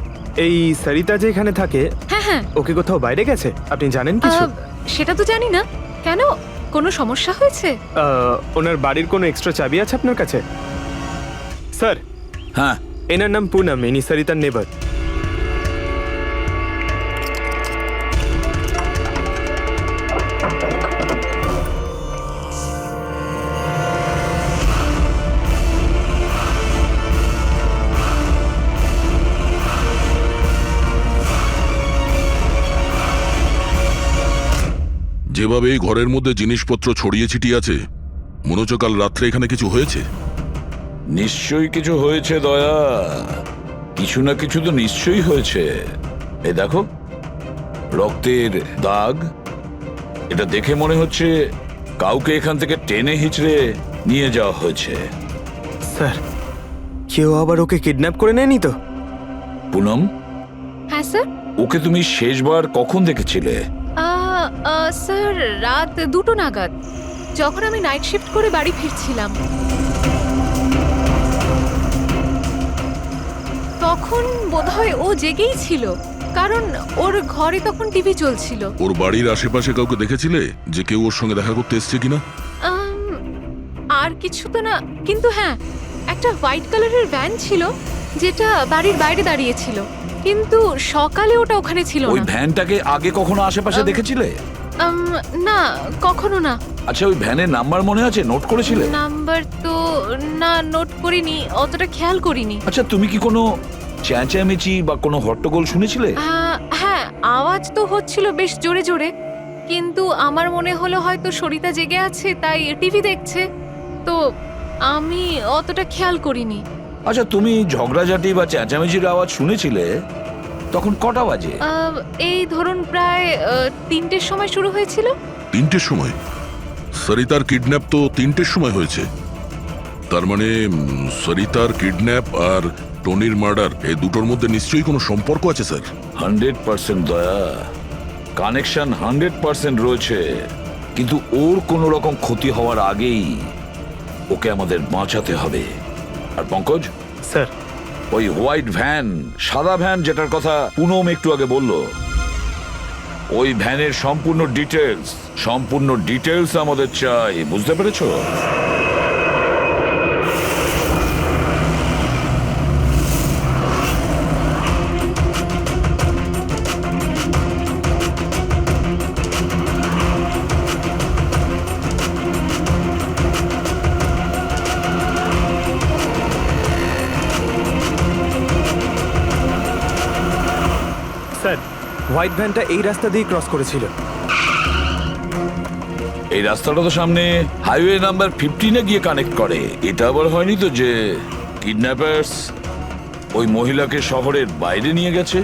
এই সরিতা যে এখানে থাকে, হ্যাঁ হ্যাঁ, ওকে কোথাও বাইরে গেছে? আপনি জানেন কিছু? সেটা তো জানি না। কেন, কোনো সমস্যা হয়েছে? ওনার বাড়ির কোনো এক্সট্রা চাবি আছে আপনার কাছে? স্যার, হ্যাঁ, এনার নাম পুনম, ইনি সরিতার নেবার। যেভাবে এই ঘরের মধ্যে জিনিসপত্র ছড়িয়ে ছিটিয়ে আছে, মনে হচ্ছে কাল রাত্রে এখানে কিছু হয়েছে। নিশ্চয়ই কিছু হয়েছে দয়া, কিছু না কিছু তো নিশ্চয়ই হয়েছে। এই দেখো, রক্তের দাগ। এটা দেখে মনে হচ্ছে কাউকে এখান থেকে টেনে হিচড়ে নিয়ে যাওয়া হয়েছে। স্যার, কেউ আবার ওকে কিডন্যাপ করে নেয়নি তো? পুনম, হ্যাঁ স্যার। ওকে তুমি শেষবার কখন দেখেছিলে? স্যার, রাত 2টো নাগাদ, যখন আমি নাইট শিফট করে বাড়ি ফিরছিলাম। তখন বোধহয় ও জেগেই ছিল, কারণ ওর ঘরে তখন টিভি চলছিল। ওর বাড়ির আশেপাশে কাউকে দেখেছিলে যে কেউ ওর সঙ্গে দেখা করতে এসছে কিনা? আর কিছু তো না, কিন্তু হ্যাঁ, একটা হোয়াইট কালারের ভ্যান ছিল যেটা বাড়ির বাইরে দাঁড়িয়েছিল, কিন্তু সকালে ওটা ওখানে ছিল ওই না। ভ্যানটাকে আগে কখনো আশেপাশে দেখেছিলে? না, কখনো না। আচ্ছা, ওই ভ্যানের নাম্বার মনে আছে? নোট করেছিলে? নাম্বার তো না, নোট করিনি, অতটা খেয়াল করিনি। আচ্ছা, তুমি কি কোনো চেঁচামেচি বা কোনো হট্টগোল শুনেছিলে? হ্যাঁ, আওয়াজ তো হচ্ছিল বেশ জোরে জোরে, কিন্তু আমার মনে হলো হয়তো সরিতা জেগে আছে তাই টিভি দেখছে, তো আমি অতটা খেয়াল করিনি। আচ্ছা, তুমি ঝগড়াঝাটি বা চেঁচামেচির আওয়াজ শুনেছিলে তখন কটা বাজে? এই ধরুন প্রায় 3টের সময় শুরু হয়েছিল। 3টের সময়? সরিতার কিডন্যাপ তো 3টের সময় হয়েছে। তার মানে সরিতার কিডন্যাপ আর টনির মার্ডার, এই দুটোর মধ্যে নিশ্চয়ই কোনো সম্পর্ক আছে স্যার। 100% দয়া, কানেকশন 100% রয়েছে, কিন্তু ওর কোনো রকম ক্ষতি হওয়ার আগেই ওকে আমাদের বাঁচাতে হবে। আর পঙ্কজ স্যার, ওই হোয়াইট ভ্যান, সাদা ভ্যান যেটার কথা পুনম একটু আগে বলল, ওই ভ্যানের সম্পূর্ণ ডিটেলস আমাদের চাই, বুঝতে পেরেছো? স্যার, হোয়াইট ভ্যানটা এই রাস্তা দিয়ে ক্রস করেছিল। এই রাস্তাটা তো সামনে হাইওয়ে নাম্বার 15-এ গিয়ে কানেক্ট করে। এটা আবার হয়নি তো যে কিডন্যাপার্স ওই মহিলাকে শহরের বাইরে নিয়ে গেছে?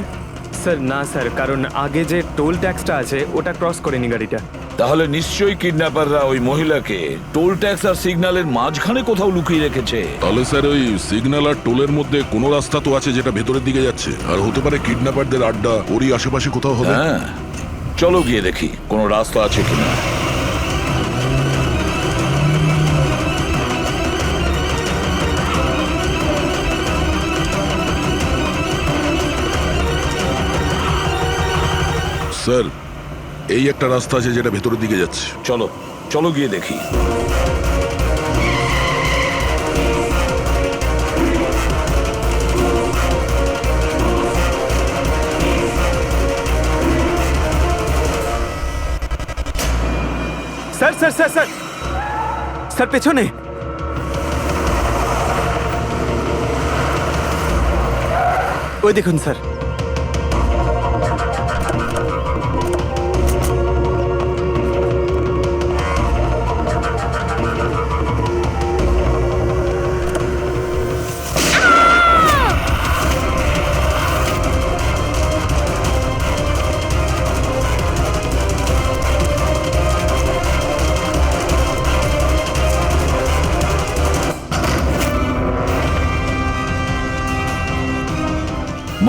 স্যার না স্যার, কারণ আগে যে টোল ট্যাক্সটা আছে ওটা ক্রস করেনি গাড়িটা। তাহলে নিশ্চয়ই কিডন্যাপাররা ওই মহিলাকে টোল ট্যাক্স আর সিগন্যালের মাঝখানে কোথাও লুকিয়ে রেখেছে। তাহলে স্যার ওই সিগন্যাল আর টোলের মধ্যে কোনো রাস্তা তো আছে যেটা ভেতরের দিকে যাচ্ছে, আর হতে পারে কিডন্যাপারদের আড্ডা ওরই আশেপাশে কোথাও হবে। হ্যাঁ, চলো গিয়ে দেখি কোনো রাস্তা আছে কিনা। স্যার, এই একটা রাস্তা আছে যেটা ভেতরের দিকে যাচ্ছে। চলো চলো গিয়ে দেখি। Sir sir sir sir sir, পেছনে। ওই দেখুন স্যার।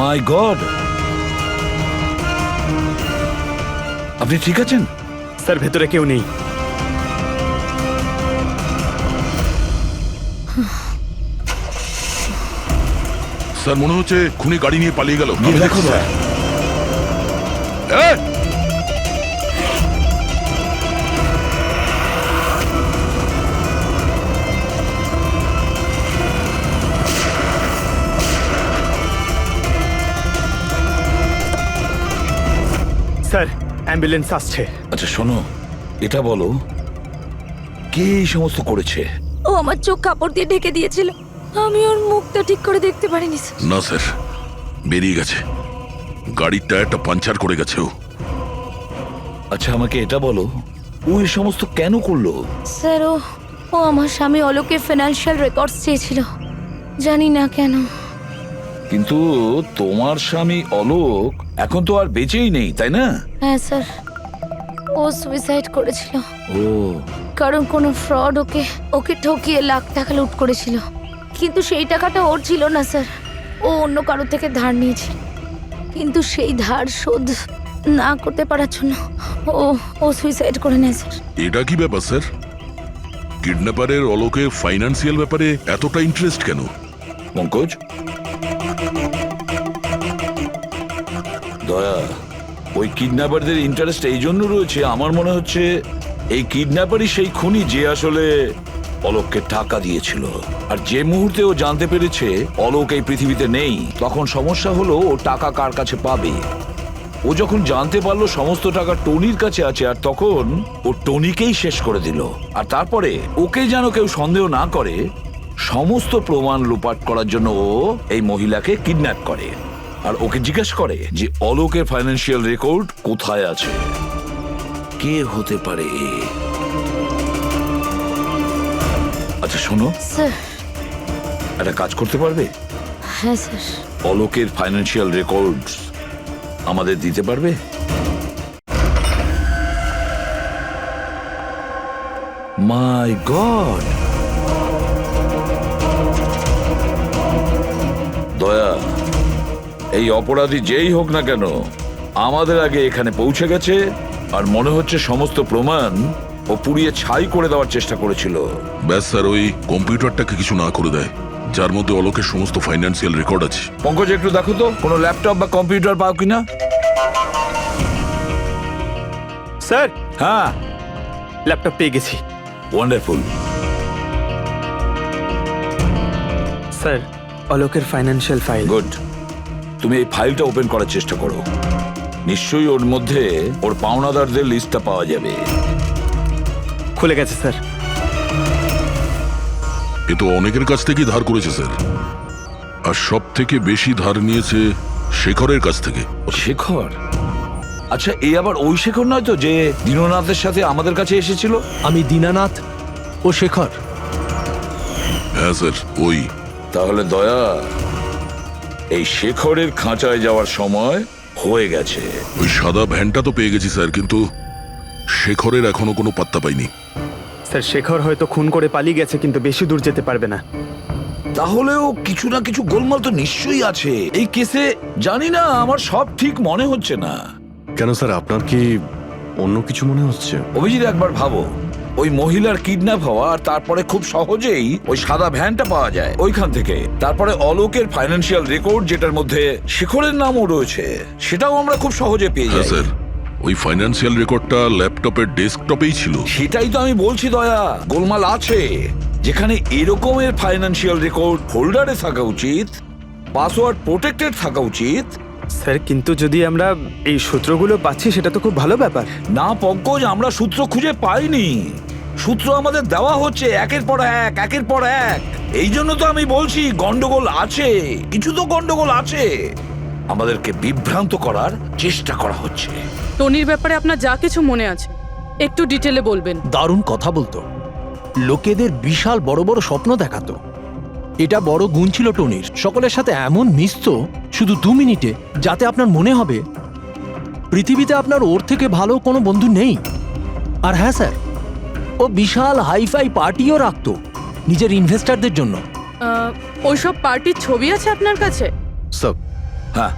মাই গড, আপনি ঠিক আছেন? স্যার, ভেতরে কেউ নেই। স্যার, মনে হচ্ছে খুনি গাড়ি নিয়ে পালিয়ে গেল। দেখো স্যার। স্যার, অ্যাম্বুলেন্স আসছে। আচ্ছা শোনো, এটা বলো কে এই সমস্ত করেছে? ও আমার চোখ কাপড় দিয়ে ঢেকে দিয়েছিল, আমি ওর মুখটা ঠিক করে দেখতে পারিনি স্যার। না স্যার, বেরিয়ে গেছে, গাড়ির টায়ারটা পাঞ্চার করে গেছে ও। আচ্ছা আমাকে এটা বলো, ও এই সমস্ত কেন করলো? স্যার, ও আমার স্বামী অলোকের ফিনান্সিয়াল রেকর্ডস চেয়েছিল, জানি না কেন। কিন্তু তোমার স্বামী অলোক এখন তো আর বেঁচেই নেই, তাই না? হ্যাঁ স্যার, ও সুইসাইড করেছিল। ও, কারণ কোনো ফ্রড ওকে ঠকিয়ে লাখ টাকা লুট করেছিল, কিন্তু সেই টাকাটা ওর ছিল না স্যার, ও অন্য কারো থেকে ধার নিয়েছিল, কিন্তু সেই ধার শোধ না করতে পারার জন্য ও সুইসাইড করে নেয় স্যার। এটা কি ব্যাপার স্যার? কিডন্যাপারের অলোকের ফাইন্যান্সিয়াল ব্যাপারে এতটা ইন্টারেস্ট কেন? পঙ্কজ দয়া, ওই কিডন্যাপারদের ইন্টারেস্ট এই জন্য রয়েছে, আমার মনে হচ্ছে এই কিডন্যাপারই সেই খুনি যে আসলে অলোককে টাকা দিয়েছিল। আর যে মুহূর্তে ও জানতে পেরেছে অলোক এই পৃথিবীতে নেই, তখন সমস্যা হলো ও টাকা কার কাছে পাবে। ও যখন জানতে পারলো সমস্ত টাকা টনির কাছে আছে, আর তখন ও টনিকেই শেষ করে দিল। আর তারপরে ওকে যেন কেউ সন্দেহ না করে, সমস্ত প্রমাণ লোপাট করার জন্য ও এই মহিলাকে কিডন্যাপ করে আর ওকে জিজ্ঞেস করে যে অলোকের ফাইন্যান্সিয়াল রেকর্ড কোথায় আছে। কে হতে পারে? আচ্ছা শোনো, স্যার। একটা কাজ করতে পারবে? হ্যাঁ স্যার। অলোকের ফাইন্যান্সিয়াল রেকর্ডস আমাদের দিতে পারবে? মাই গড! দয়া, এই অপরাধী যেই হোক না কেন আমাদের আগে এখানে পৌঁছে গেছে, আর মনে হচ্ছে সমস্ত প্রমাণ ও পুড়িয়ে ছাই করে দেওয়ার চেষ্টা করেছিল। ব্যাস স্যার, ওই কম্পিউটারটাকে কিছু না করে দেয় যার মধ্যে অলোকের সমস্ত ফাইন্যান্সিয়াল রেকর্ড আছে। পঙ্কজ, একটু দেখো তো কোনো ল্যাপটপ বা কম্পিউটার পাও কিনা। স্যার, হ্যাঁ, ল্যাপটপ পেয়ে গেছি। ওয়ান্ডারফুল। স্যার, অলোকের ফাইন্যান্সিয়াল ফাইল। গুড। তুমি এই ফাইলটা ওপেন করার চেষ্টা করো, নিশ্চয়ই ওর মধ্যে ওর পাওনাদারদের লিস্টটা পাওয়া যাবে। খুলে গেছে স্যার। এ তো অনেকের কাছ থেকেই ধার করেছে স্যার, আর সব থেকে বেশি ধার নিয়েছে শেখরের কাছ থেকে। শেখর? আচ্ছা, এই আবার ওই শেখর নয় তো যে দীননাথের সাথে আমাদের কাছে এসেছিল? আমি দীনানাথ ও শেখর। হ্যাঁ স্যার, ওই। তাহলে দয়া, এই শেখরের খাঁচায় যাওয়ার সময় হয়ে গেছে। ওই সাদা ভ্যানটা তো পেয়ে গেছি স্যার, কিন্তু শেখরের এখনো কোনো পাত্তা পাইনি। স্যার, শেখর হয়তো খুন করে পালিয়ে গেছে, কিন্তু বেশি দূর যেতে পারবে না। তাহলেও কিছু না কিছু গোলমাল তো নিশ্চয়ই আছে এই কেসে। জানি না, আমার সব ঠিক মনে হচ্ছে না। কেন স্যার, আপনার কি অন্য কিছু মনে হচ্ছে? অভিজিৎ, একবার ভাবো, ওই মহিলার কিডন্যাপ হওয়া, আর তারপরে খুব সহজেই ওই সাদা ভ্যানটা পাওয়া যায় ওইখান থেকে। তারপরে অলোকের ফাইন্যান্সিয়াল রেকর্ড, যেটার মধ্যে শেখরের নামও রয়েছে, সেটাও আমরা খুব সহজে পেয়ে হ্যাঁ যাই। স্যার, ওই ফাইন্যান্সিয়াল রেকর্ডটা ল্যাপটপের ডেস্কটপেই ছিল। সেটাই তো আমি বলছি দয়া, গোলমাল আছে। যেখানে এরকমের ফাইন্যান্সিয়াল রেকর্ড ফোল্ডারে থাকা উচিত, পাসওয়ার্ড প্রোটেক্টেড থাকা উচিত। স্যার, কিন্তু যদি আমরা এই সূত্রগুলো পাচ্ছি সেটা তো খুব ভালো ব্যাপার। না পঙ্কজ, আমরা সূত্র খুঁজে পাইনি। সূত্র আমাদের দেওয়া হচ্ছে একের পর এক, একের পর এক। এই জন্য তো আমি বলছি গন্ডগোল আছে, কিছু তো গন্ডগোল আছে। আমাদেরকে বিভ্রান্ত করার চেষ্টা করা হচ্ছে। টনির ব্যাপারে আপনার যা কিছু মনে আছে একটু ডিটেলে বলবেন। দারুণ কথা বলতো, লোকেদের বিশাল বড় বড় স্বপ্ন দেখাতো। এটা বড় গুণ ছিল টনির। সকলের সাথে এমন মিশতো শুধু 2 মিনিটে, যাতে আপনার মনে হবে পৃথিবীতে আপনার ওর থেকে ভালো কোনো বন্ধু নেই। আর হ্যাঁ স্যার, ও বিশাল হাইফাই পার্টিও রাখতো নিজের ইনভেস্টরদের জন্য। ওইসব পার্টির ছবি আছে আপনার কাছে? স্যার, হ্যাঁ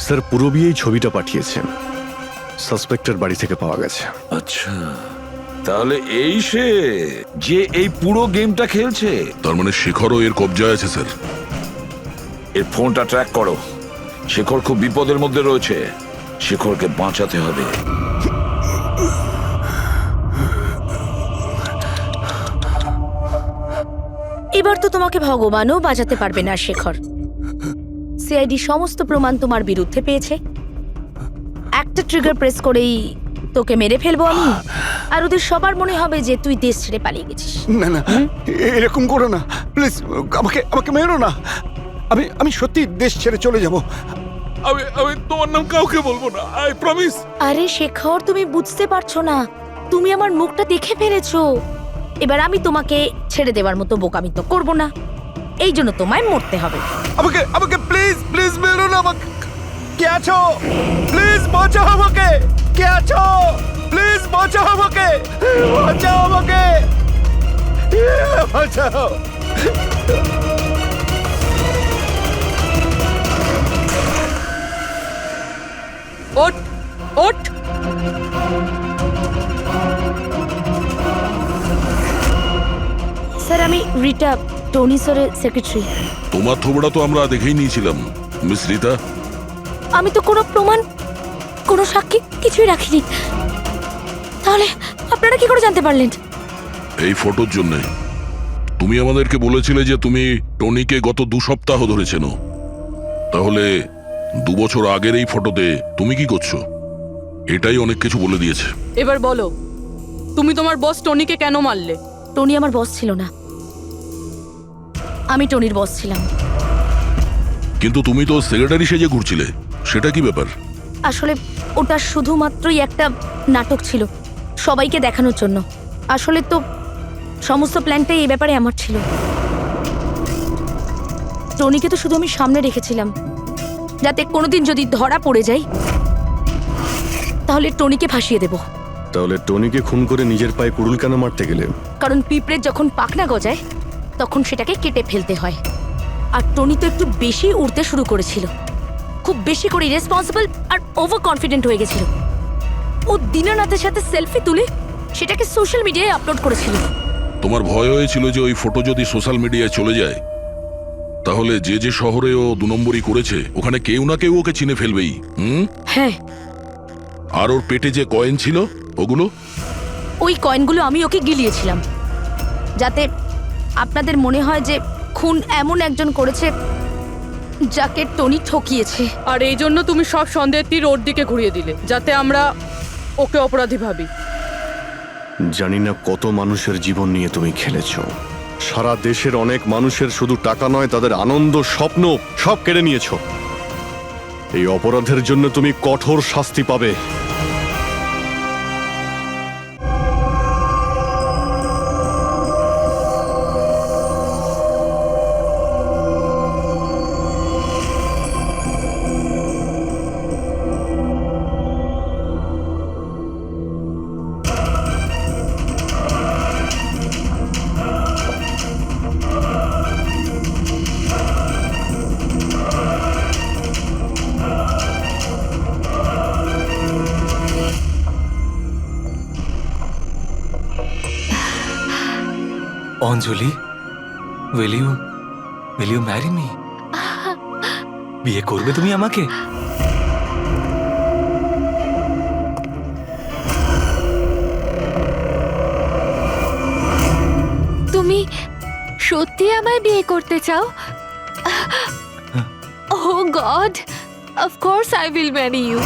স্যার, পুরবী এই ছবিটা পাঠিয়েছেন, সাসপেক্টের বাড়ি থেকে পাওয়া গেছে। আচ্ছা, তাহলে এই সে যে এই পুরো গেমটা খেলছে। তার মানে শেখরও এর কবজায় আছে স্যার। এর ফোনটা ট্র্যাক করো। শেখর খুব বিপদের মধ্যে রয়েছে, শেখরকে বাঁচাতে হবে। এবার তো তোমাকে ভগবানও বাঁচাতে পারবে না শেখর। সিআইডি সমস্ত প্রমাণ তোমার বিরুদ্ধে পেয়েছে। একটা ট্রিগার প্রেস করেই তোকে মেরে ফেলবো আমি, আর ওদের সবার মনে হবে যে তুই দেশ ছেড়ে পালিয়ে গেছিস। না না, এরকম করো না প্লিজ, আমাকে আমাকে মেরো না। আমি সত্যি দেশ ছেড়ে চলে যাব। আমি তোমার নাম কাউকে বলবো না, আই প্রমিস। আরে শেখর, তুমি বুঝতে পারছো না, তুমি আমার মুখটা দেখে ফেলেছো। এবার আমি তোমাকে ছেড়ে দেওয়ার মতো বোকামি তো করবো না, এই জন্য তোমায় মরতে হবে। আমাকে প্লিজ প্লিজ মেরো না। আমাকে কে আছো? প্লিজ বাঁচাও আমাকে। কে আছো? প্লিজ বাঁচাও আমাকে, বাঁচাও আমাকে, বাঁচাও। ওঠ ওঠ। স্যার, আমি রিটা, টনি স্যারের সেক্রেটারি। তোমার থোবড়া তো আমরা দেখেই নিয়েছিলাম মিস রিতা। আমি তো কোনো প্রমাণ, কোনো সাক্ষী কিছুই রাখিনি। তাহলে আপনারা কি করে জানতে পারলেন? এই ফটোর জন্য তুমি আমাদেরকে বলেছিলে যে তুমি টনিকে গত 2 সপ্তাহ ধরে চেনো। তাহলে 2 বছর আগের এই ফটোতে তুমি কি করছো? এটাই অনেক কিছু বলে দিয়েছে। এবার বলো, তুমি তোমার বস টনিকে কেন মারলে? টনি আমার বস ছিল না, আমি টনির বস ছিলাম। কিন্তু তুমি তো সেক্রেটারি সেজে ঘুরছিলে, সেটা কি ব্যাপার? আসলে ওটা শুধুমাত্রই একটা নাটক ছিল, সবাইকে দেখানোর জন্য। আসলে তো সমস্ত প্ল্যানটাই এই ব্যাপারে আমার ছিল। টনিকে তো শুধু আমি সামনে রেখেছিলাম, যাতে কোনোদিন যদি ধরা পড়ে যাই তাহলে টনিকে ফাঁসিয়ে দেব। তাহলে টনিকে খুন করে নিজের পায়ে কুড়ুল কেন মারতে গেলে? কারণ পিঁপড়ের যখন পাখনা গজায় তখন সেটাকে কেটে ফেলতে হয়। আর টনি তো একটু বেশি উড়তে শুরু করেছিল, খুব বেশি করে ইরেসপন্সিবল আর ওভার কনফিডেন্ট হয়ে গেছিল। ও দীনানাথের সাথে সেলফি তুলে সেটাকে সোশ্যাল মিডিয়ায় আপলোড করেছিল। তোমার ভয় হয়েছিল যে ওই ফটো যদি সোশ্যাল মিডিয়ায় চলে যায় তাহলে যে যে শহরে ও 2 নম্বরই করেছে ওখানে কেউ না কেউ ওকে চিনে ফেলবেই। হ্যাঁ, আর ওর পেটে যে কয়েন ছিল ওগুলো? ওই কয়েনগুলো আমি ওকে গিলিয়েছিলাম, যাতে আপনাদের মনে হয় যে খুন এমন একজন করেছে যাকে টনি ঠকিয়েছে। আর এই জন্য তুমি সব সন্দেহের তীর ওর দিকে ঘুরিয়ে দিলে, যাতে আমরা ওকে অপরাধী ভাবি। জানি না কত মানুষের জীবন নিয়ে তুমি খেলেছ। সারা দেশের অনেক মানুষের শুধু টাকা নয়, তাদের আনন্দ, স্বপ্ন সব কেড়ে নিয়েছ। এই অপরাধের জন্য তুমি কঠোর শাস্তি পাবে। অঞ্জলি, will you marry me? বিয়ে করবে তুমি আমাকে? তুমি সত্যি আমায় বিয়ে করতে চাও? Oh God, of course I will marry you.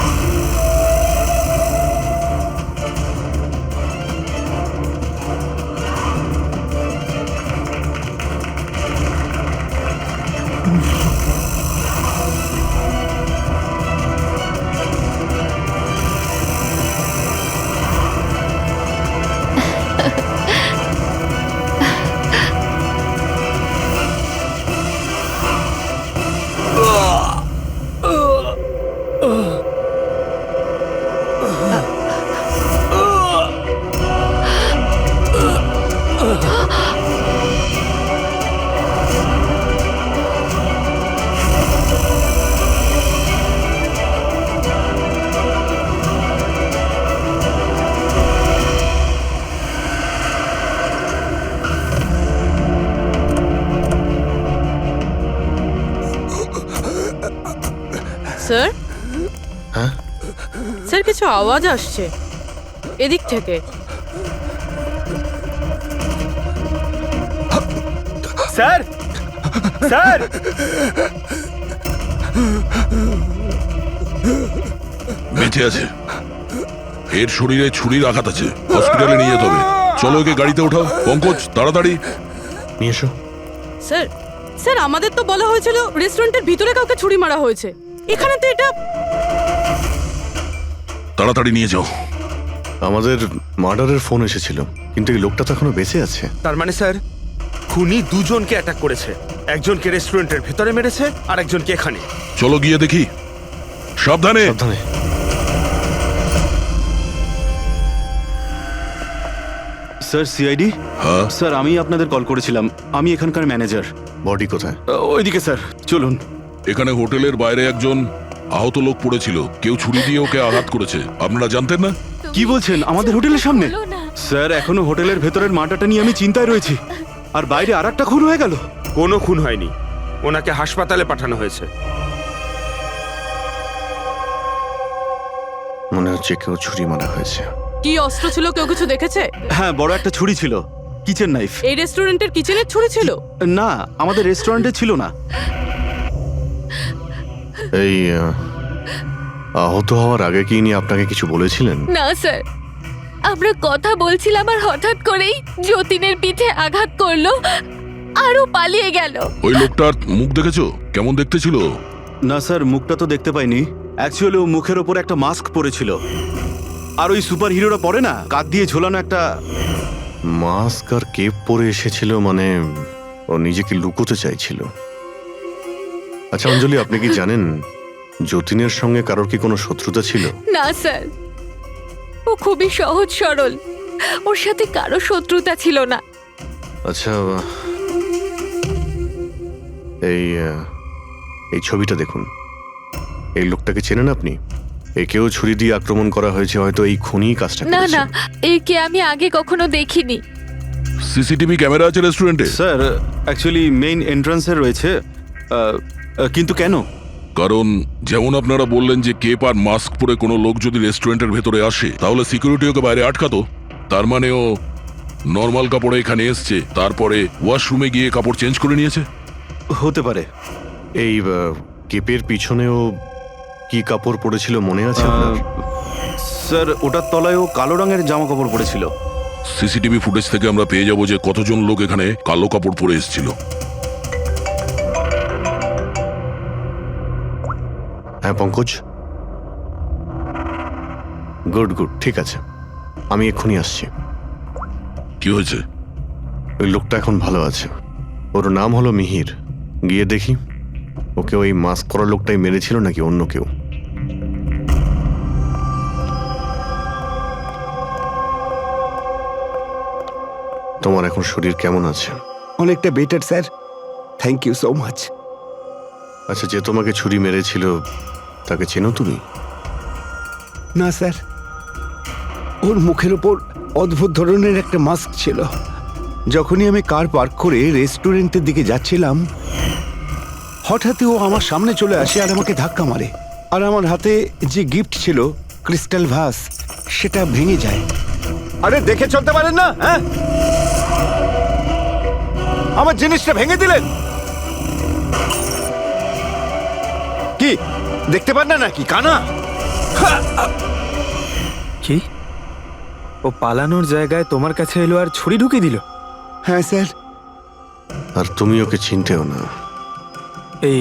Sir, sir কিছু আওয়াজ আসছে এদিক থেকে। স্যার, স্যার, বেঁচে আছে। এর শরীরে ছুরির আঘাত আছে, হসপিটালে নিয়ে যেতে হবে। চলো ওকে গাড়িতে ওঠাও। পঙ্কজ, তাড়াতাড়ি নিয়ে এসো। স্যার, স্যার আমাদের তো বলা হয়েছিল রেস্টুরেন্টের ভিতরে কাউকে ছুরি মারা হয়েছে, এখানে তো এটা। তাড়াতাড়ি নিয়ে যাও। আমাদের মার্ডারের ফোন এসেছিল, কিন্তু এই লোকটা তো এখনো বেঁচে আছে। তার মানে স্যার খুনি দুজনকে অ্যাটাক করেছে, একজনকে রেস্টুরেন্টের ভেতরে মেরেছে আর একজনকে এখানে। চলো গিয়ে দেখি। সাবধানে। সাবধানে। Sir, CID. হ্যাঁ স্যার, আমি আপনাদের কল করেছিলাম। আমি এখানকার ম্যানেজার। বডি কোথায়? ওইদিকে স্যার, চলুন। এখানে হোটেলের বাইরে একজন আহত লোক পড়েছিল, কেউ ছুরি দিয়ে ওকে আঘাত করেছে। আপনারা জানতেন না? কি বলছেন? আমাদের হোটেলের সামনে? বলো না। স্যার, এখনো হোটেলের ভেতরের মাটাটা নিয়ে আমি চিন্তায় রয়েছি। আর বাইরে আর একটা খুন হয়ে গেল। কোনো খুন হয়নি, ওনাকে হাসপাতালে পাঠানো হয়েছে। হচ্ছে কেউ ছুরি মারা হয়েছে। কি অস্ত্র ছিল, কেউ কিছু দেখেছে? হ্যাঁ, বড় একটা ছুরি ছিল, কিচেন নাইফ। এই রেস্টুরেন্টের কিচেনের ছুরি ছিল? না, আমাদের রেস্টুরেন্টে ছিল না। এই আহত হওয়ার আগে কি ইনি আপনাকে কিছু বলেছিলেন? না স্যার, আমরা কথা বলছিলাম আর হঠাৎ করেই যতীনের পিঠে আঘাত করলো আরও পালিয়ে গেল। ওই লোকটার মুখ দেখেছো? কেমন দেখতে ছিল? না স্যার, মুখটা তো দেখতে পাইনি। অ্যাকচুয়ালি ও মুখের ওপর একটা মাস্ক পরেছিল, আর ওই সুপার হিরোরা পরে না, কাঁধ দিয়ে ঝোলানো একটা মাস্ক আর কেপ পরে এসেছিল, মানে ও নিজেকে লুকোতে চাইছিল। আচ্ছা অঞ্জলি, আপনি কি জানেন যতীনের সঙ্গে কারোর কি কোনো শত্রুতা ছিল? না স্যার, ও খুবই সহজ সরল, ওর সাথে কারো শত্রুতা ছিল না। আচ্ছা, এই ছবিটা দেখুন। এই লোকটাকে চেনেন আপনি? একেও ছুরি দিয়ে আক্রমণ করা হয়েছে, হয়তো এই খুনি কাজটা না করেছে। না, একে আমি আগে কখনো দেখিনি। সিসিটিভি ক্যামেরা আছে রেস্টুরেন্টে? স্যার অ্যাকচুয়ালি মেইন এন্ট্রান্সে রয়েছে। কিন্তু কেন? কারণ যেমন আপনারা বললেন যে কেপ আর মাস্ক পরে কোনো লোক যদি রেস্টুরেন্টের ভেতরে আসে, তাহলে সিকিউরিটি ওকে বাইরে আটকাতো। তার মানে ও নর্মাল কাপড়ে এখানে এসছে, তারপরে ওয়াশরুমে গিয়ে কাপড় চেঞ্জ করে নিয়েছে। হতে পারে। এই কেপের পিছনেও কি কাপড় পরেছিল মনে আছে আপনার? স্যার ওটার তলায় ও কালো রঙের জামা কাপড় পরেছিল। সিসিটিভি ফুটেজ থেকে আমরা পেয়ে যাব যে কতজন লোক এখানে কালো কাপড় পরে এসেছিল। হ্যাঁ পঙ্কজ, গুড গুড, ঠিক আছে, আমি এক্ষুনি আসছি। কি হয়েছে? ওই লোকটা এখন ভালো আছে, ওর নাম হলো মিহির। গিয়ে দেখি ওকে ওই মাস্ক পরা লোকটাই মেরেছিল নাকি অন্য কেউ। তোমার এখন শরীর কেমন আছে? অনেকটা better sir, thank you so much. আচ্ছা, যে তোমাকে ছুরি মেরেছিল তাকে চেনো তুমি? না স্যার, ওর মুখের ওপর অদ্ভুত ধরনের একটা মাস্ক ছিল। যখনই আমি কার পার্ক করে রেস্টুরেন্টের দিকে যাচ্ছিলাম, হঠাৎই ও আমার সামনে চলে আসে আর আমাকে ধাক্কা মারে, আর আমার হাতে যে গিফট ছিল ক্রিস্টাল ভাস, সেটা ভেঙে যায়। আরে দেখে চলতে পারেন না? হ্যাঁ, আমার জিনিসটা ভেঙে দিলেন। কি দেখতে পান না নাকি কানা? কি, ও পালানোর জায়গায় তোমার কাছে এলো আর ছুরি ঢুকিয়ে দিল? হ্যাঁ স্যার। আর তুমি ওকে চিনতেও না? এই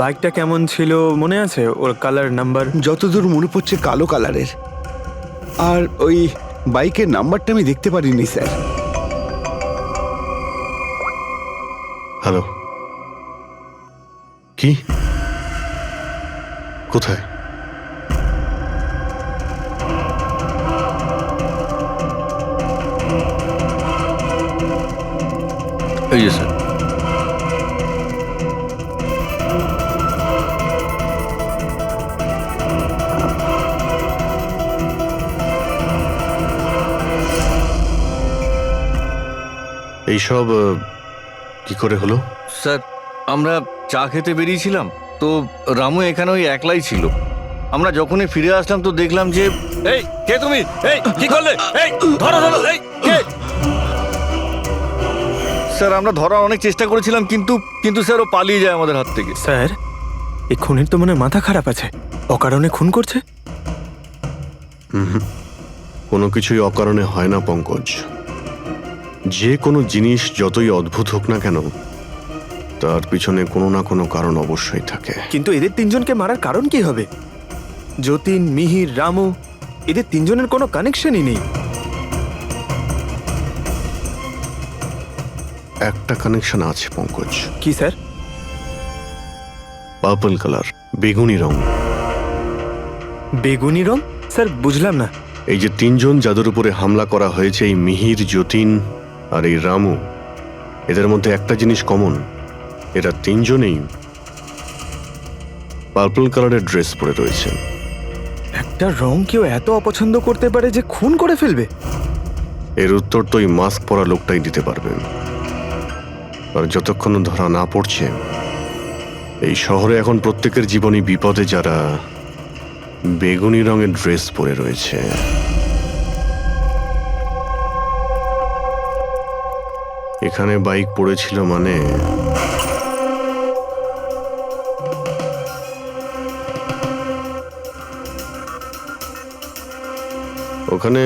বাইকটা কেমন ছিল মনে আছে? ওর কালার, নাম্বার? যতদূর মনে পড়ছে কালো কালারের, আর ওই বাইকের নাম্বারটা আমি দেখতে পারিনি স্যার। হ্যালো, কি, কোথায়? এই যে স্যার। এইসব কি করে হলো? স্যার, আমরা চা খেতে বেরিয়েছিলাম, তো রামু এখানে ওই একলাই ছিল। আমরা যখনই ফিরে আসলাম তো দেখলাম যে এই কে তুমি, এই কি করলে, এই ধরো ধরো, এই কে? স্যার আমরা ধরার অনেক চেষ্টা করেছিলাম, কিন্তু স্যার ও পালিয়ে যায় আমাদের হাত থেকে। স্যার, এই খুনের তো মনে মাথা খারাপ আছে, অকারণে খুন করছে। কোনো কিছুই অকারণে হয় না পঙ্কজ। যে কোনো জিনিস যতই অদ্ভুত হোক না কেন, তার পিছনে কোনো না কোনো কারণ অবশ্যই থাকে। কিন্তু এদের তিনজনকে মারার কারণ কি হবে? যতীন, মিহির, রামু, এদের তিনজনের কোনো কানেকশনই নেই। একটা কানেকশন আছে পঙ্কজ। কি স্যার? পার্পল কালার, বেগুনি রং। বেগুনি রং? স্যার বুঝলাম না। এই যে তিনজন যাদের উপরে হামলা করা হয়েছে, এই মিহির, যতীন আর এই রামু, এদের মধ্যে একটা জিনিস কমন, এরা তিনজনেই পার্পল কালারের ড্রেস পরে রয়েছে। একটা রং কেউ এত অপছন্দ করতে পারে যে খুন করে ফেলবে? এর উত্তর তো এই মাস্ক পরা লোকটাই দিতে পারবে। আর যতক্ষণ ধরা না পড়ছে, এই শহরে এখন প্রত্যেকের জীবনই বিপদে। যারা বেগুনি রঙের ড্রেস পরে রয়েছে। এখানে বাইক পড়েছিল মানে ওখানে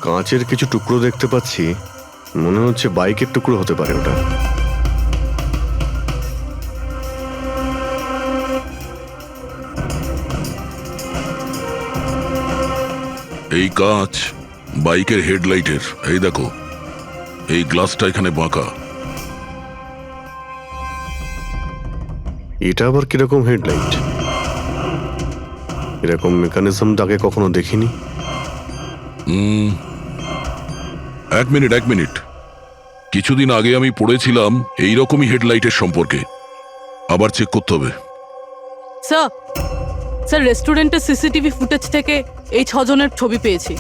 কাঁচের কিছু টুকরো দেখতে পাচ্ছি, মনে হচ্ছে বাইকের টুকরো হতে পারে ওটা। এই কাঁচ বাইকের হেডলাইটের। এই দেখো, এই গ্লাসটা এখানে বাঁকা। এটা আবার কিরকম হেডলাইট? এরকম মেকানিজমটা আগে কখনো দেখিনি। এক মিনিট। কিছুদিন আগে আমি পড়েছিলাম এইরকমই হেডলাইটের সম্পর্কে, আবার চেক করতে হবে। স্যার রেস্টুরেন্টের সিসিটিভি ফুটেজ থেকে এই 6 জনের ছবি পেয়েছি।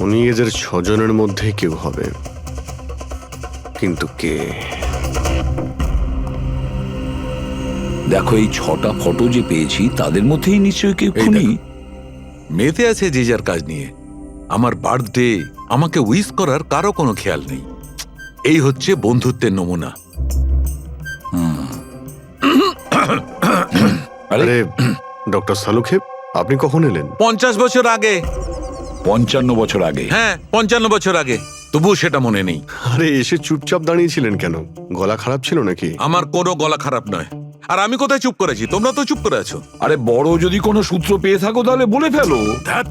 উনি এদের 6 জনের মধ্যে কেউ হবে, কিন্তু কে? দেখো, এই 6টা ফটো যে পেয়েছি তাদের মধ্যেই নিশ্চয়ই কেউ এই খুনি। দেখো, মেতে আছে যে যার কাজ নিয়ে। আমার বার্থডে, আমাকে উইশ করার কারো কোনো খেয়াল নেই। এই হচ্ছে বন্ধুত্বের নমুনা। আরে ডক্টর সালুখে, আপনি কখন এলেন? 50 বছর আগে। 55 বছর আগে। হ্যাঁ, 55 বছর আগে। তবুও সেটা মনে নেই। আরে এসে চুপচাপ দাঁড়িয়েছিলেন কেন? গলা খারাপ ছিল নাকি? আমার কোনো গলা খারাপ নয়। আর আমি কোথায় চুপ করেছি? তোমরা তো চুপ করে আছো। আরে বড় যদি কোনো সূত্র পেয়ে থাকো তাহলে বলে ফেলো। ধ্যাৎ,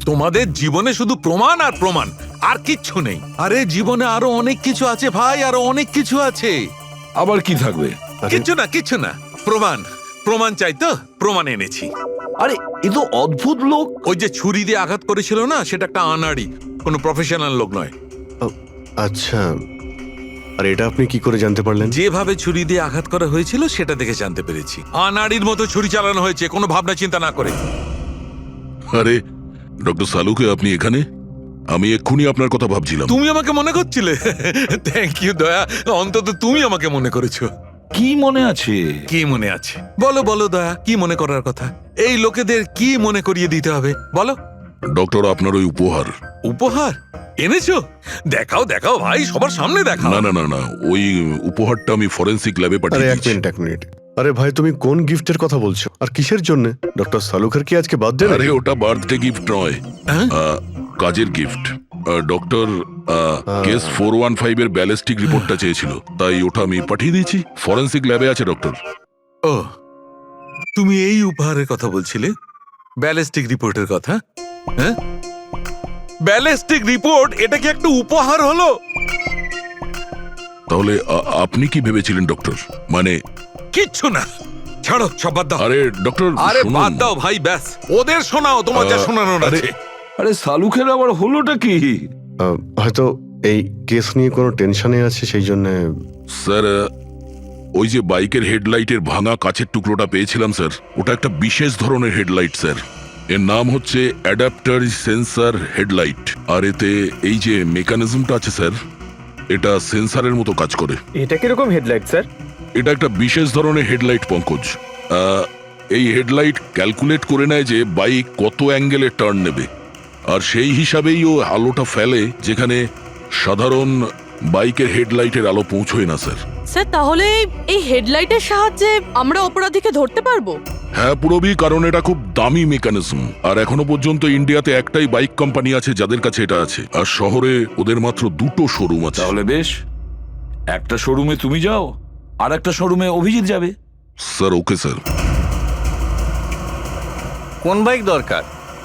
তোমাদের জীবনে শুধু প্রমাণ আর প্রমাণ, আর কিচ্ছু নেই। আরে জীবনে আরো অনেক কিছু আছে ভাই, আরো অনেক কিছু আছে। আবার কি থাকবে? কিচ্ছু না। প্রমাণ চাই তো, প্রমাণ এনেছি। আরে এ তো অদ্ভুত লোক। ওই যে ছুরি দিয়ে আঘাত করেছিল না, সেটা একটা আনাড়ি, কোনো প্রফেশনাল লোক নয়। আচ্ছা, আর এটা আপনি কি করে জানতে পারলেন? যেভাবে ছুরি দিয়ে আঘাত করা হয়েছিল সেটা দেখে জানতে পেরেছি। আনাড়ির মতো ছুরি চালানো হয়েছে, কোনো ভাবনা চিন্তা না করে। আরে ডক্টর সালুকে, আপনি এখানে? আমি এক্ষুনি আপনার কথা ভাবছিলাম। তুমি আমাকে মনে করছিলে? থ্যাংক ইউ দয়া, অন্তত তুমি আমাকে মনে করেছো। কি মনে আছে? কি মনে আছে বলো দয়া, কি মনে করার কথা? এই লোকেদের কি মনে করিয়ে দিতে হবে বলো। ডক্টর, আপনার ওই উপহার। উপহার এনেছো? দেখাও ভাই, সবার সামনে দেখাও। না, ওই উপহারটা আমি ফরেনসিক ল্যাবে আরে পাঠিয়ে এক মিনিট। আরে ভাই, তুমি কোন গিফটের কথা বলছো আর কিসের জন্য? ডক্টর সালুখের কি আজকে বার্থডে? আরে ওটা বার্থডে গিফট নয়, কাজের গিফট। ডক্টর কেস 415 এর ব্যালিস্টিক রিপোর্টটা চেয়েছিল, তাই ওটা আমি পাঠিয়ে দিয়েছি। ফরেনসিক ল্যাবে আছে ডক্টর। ও, তুমি এই উপহারের কথা বলছিলে? ব্যালিস্টিক রিপোর্টের কথা? হ্যাঁ, ব্যালিস্টিক রিপোর্ট, এটা কি একটা উপহার হলো? তাহলে আপনি কি ভেবেছিলেন ডক্টর? মানে কিচ্ছু না, ছাড়ো, সব বাদ দাও। আরে ডক্টর, আরে শুনুন। বাদ দাও ভাই, ব্যাস ওদের শোনাও, তোমার যা শোনানোর আছে। আরে সালুখের আবার হলোটা কি? হয়তো এই কেস নিয়ে কোনো টেনশনে আছে, সেই জন্য। স্যার, ওই যে বাইকের হেডলাইটের ভাঙা কাচের টুকরোটা পেয়েছিলাম স্যার, ওটা একটা বিশেষ ধরনের হেডলাইট স্যার। এর নাম হচ্ছে অ্যাডাপ্টার সেন্সার হেডলাইট। আর এতে এই যে মেকানিজমটা আছে স্যার, এটা সেন্সারের মতো কাজ করে। এটা কিরকম হেডলাইট স্যার? এটা একটা বিশেষ ধরনের হেডলাইট পঙ্কজ। এই হেডলাইট ক্যালকুলেট করে নেয় যে বাইক কত অ্যাঙ্গেলে টার্ন নেবে, আর সেই হিসাবেই ও আলোটা ফেলে যেখানে সাধারণ বাইকের হেডলাইটের আলো পৌঁছয় না স্যার। স্যার তাহলে এই হেডলাইটের সাহায্যে আমরা অপরাধীকে ধরতে পারবো? হ্যাঁ পুরোবি, কারণ এটা খুব দামি মেকানিজম। আর এখনো পর্যন্ত ইন্ডিয়াতে একটাই বাইক কোম্পানি আছে যাদের কাছে এটা আছে, আর শহরে ওদের মাত্র 2টো শোরুম আছে। তাহলে বেশ, একটা শোরুমে তুমি যাও, আর একটা শোরুমে অভিজিৎ যাবে। Sir okay sir. কোন বাইক দরকার?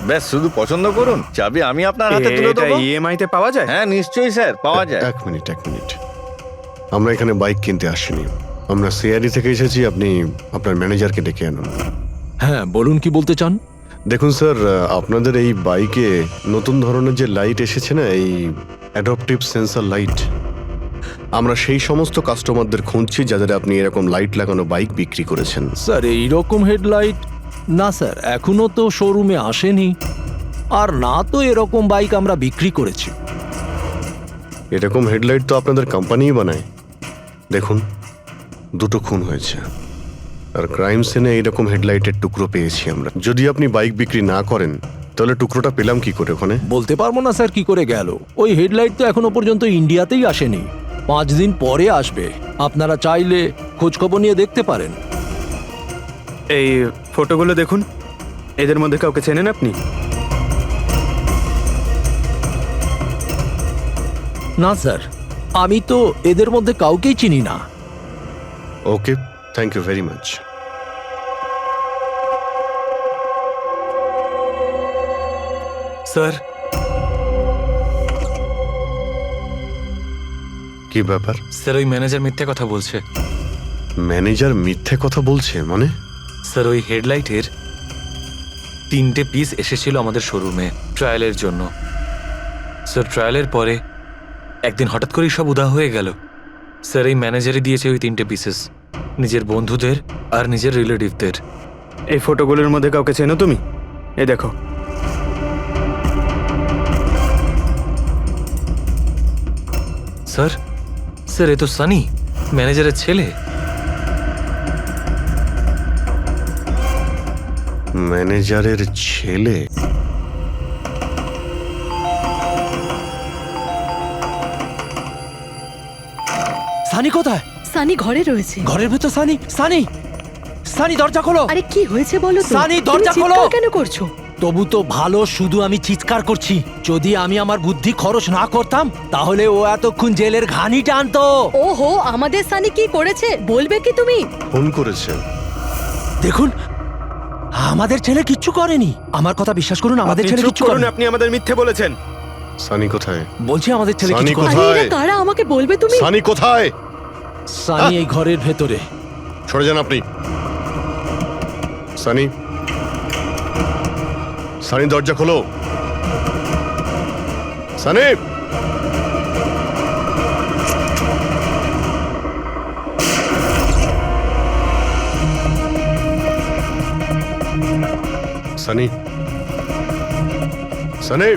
ব্যাস শুধু পছন্দ করুন, চাবি আমি আপনার হাতে তুলে দেবো। ইএমআই তে পাওয়া যায়? হ্যাঁ নিশ্চয়ই স্যার, পাওয়া যায়। এক মিনিট। আমরা এখানে বাইক কিনতে আসিনি, আমরা সিআরডি থেকে এসেছি। আপনি আপনার ম্যানেজারকে ডেকে আনুন। হ্যাঁ, বলুন কি বলতে চান? দেখুন স্যার, আপনাদের এই বাইকে নতুন ধরনের যে লাইট এসেছে না, এই অ্যাডাপটিভ সেন্সর লাইট, আমরা সেই সমস্ত কাস্টমারদের খুঁজছি যাদের আপনি এরকম লাইট লাগানো বাইক বিক্রি করেছেন। স্যার, এইরকম হেডলাইট না স্যার, এখনো তো শোরুমে আসেনি, আর না তো এরকম বাইক আমরা বিক্রি করেছি। এরকম হেডলাইট তো আপনাদের কোম্পানিই বানায়। দেখুন, 2টো খুন হয়েছে, আর ক্রাইম সিনে এইরকম হেডলাইটের টুকরো পেয়েছি আমরা। যদি আপনি বাইক বিক্রি না করেন তাহলে টুকরোটা পেলাম কি করে ওখানে? বলতে পারবো না স্যার কি করে গেল। ওই হেডলাইট তো এখনো পর্যন্ত ইন্ডিয়াতেই আসেনি, 5 দিন পরে আসবে। আপনারা চাইলে খোঁজখবর নিয়ে দেখতে পারেন। এই ফটোগুলো দেখুন, এদের মধ্যে কাউকে চেনেন আপনি? না স্যার, আমি তো এদের মধ্যে কাউকেই চিনি না। Okay, thank you very much. Sir, কি ব্যাপার? স্যার ওই ম্যানেজার মিথ্যে কথা বলছে। ম্যানেজার মিথ্যে কথা বলছে মানে? স্যার ওই হেডলাইটের 3টে পিস এসেছিল আমাদের শোরুমে ট্রায়ালের জন্য। স্যার ট্রায়ালের পরে একদিন হঠাৎ করেই সব উধাও হয়ে গেল। স্যার এই ম্যানেজারই দিয়েছে ওই 3টে পিসেস, নিজের বন্ধুদের আর নিজের রিলেটিভদের। এই ফটোগুলোর মধ্যে কাউকে চেনো তুমি? এই দেখো। স্যার স্যার এ তো সানি, ম্যানেজারের ছেলে। ম্যানেজারের ছেলে? সানি কোথায়? সানি ঘরে রয়েছে। ঘরের ভেতর সানি? সানি, সানি দরজা খোলো। আরে কি হয়েছে বলো তো? সানি, তুমি দরজা খোলো। চিৎকার কেন করছো? তবু তো ভালো, শুধু আমি চিৎকার করছি। যদি আমি আমার বুদ্ধি খরচ না করতাম তাহলে ও এতক্ষণ জেলের ঘানি টানতো। ওহো, আমাদের সানি কি করেছে বলবে কি তুমি? ফোন করেছে। দেখুন, আমাদের ছেলে কিচ্ছু করেনি। আমার কথা বিশ্বাস করুন, আমাদের আপনি ছেলে চুপ কিচ্ছু করুন, করেনি। আপনি আমাদের মিথ্যে বলেছেন। সানি কোথায়? বলছি আমাদের ছেলে সানি কিছু করেনি। আরে কোথায়? এরা কারা আমাকে বলবে তুমি? সানি কোথায়? সানি এই ঘরের ভেতরে। সরে যান আপনি। সানি, সানি দরজা খোলো। সানি, সানি, সানি।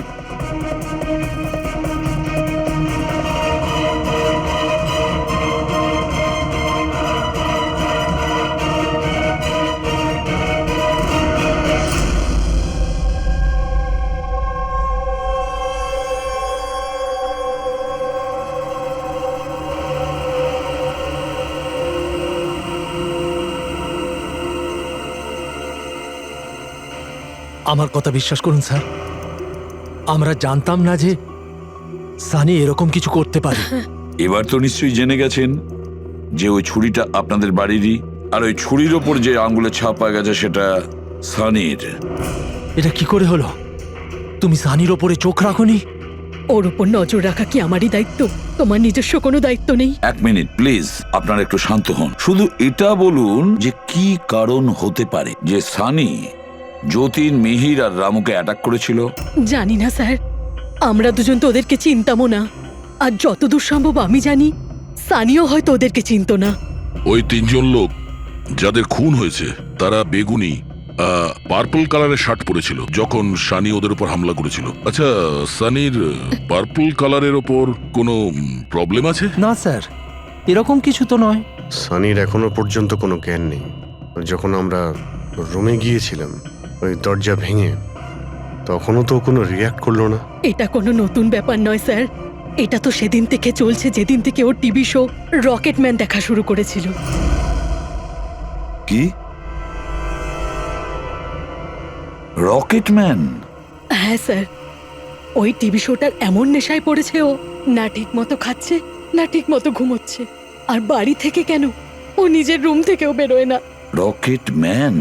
আমার কথা বিশ্বাস করুন স্যার, আমরা জানতাম না যে সানি এরকম কিছু করতে পারে। এবার তো নিশ্চয়ই জেনে গেছেন যে ওই ছুরিটা আপনাদের বাড়িরই, আর ওই ছুরির ওপর যে আঙ্গুলের ছাপ পাওয়া গেছে সেটা সানির। এটা কি করে হলো? তুমি সানির ওপরে চোখ রাখোনি? ওর উপর নজর রাখা কি আমারই দায়িত্ব? তোমার নিজস্ব কোনো দায়িত্ব নেই? 1 মিনিট প্লিজ, আপনারা একটু শান্ত হন। শুধু এটা বলুন যে কি কারণ হতে পারে যে সানি যতীন, মিহির আর রামুকে অ্যাটাক করেছিল। জানি না স্যার, আমরা দুজন তো ওদেরকে চিনতামও না। আর যতদূর সম্ভব আমি জানি সানিও হয়তো ওদেরকে চিনতো না। ওই 3 জন লোক যাদের খুন হয়েছে তারা বেগুনি পার্পল কালারের শার্ট পরেছিল যখন সানি ওদের উপর হামলা করেছিল। আচ্ছা, সানির পার্পল কালারের ওপর কোনো প্রবলেম আছে? না স্যার, এরকম কিছু তো নয়। সানির এখনো পর্যন্ত কোনো জ্ঞান নেই। যখন আমরা রুমে গিয়েছিলাম ওই দরজা ভেঙে, তখনও তো কোনো রিয়াক্ট করলো না। এটা কোনো নতুন ব্যাপার নয় স্যার, এটা তো সেদিন থেকে চলছে যেদিন থেকে ওর টিভি শো রকেটম্যান দেখা শুরু করেছিল। কি? রকেটম্যান? হ্যাঁ স্যার, ওই টিভি শোটার এমন নেশায় পড়েছে ও, না ঠিক মতো খাচ্ছে না ঠিক মতো ঘুমোচ্ছে। আর বাড়ি থেকে কেন, ও নিজের রুম থেকেও বেরোয় না। রকেটম্যান?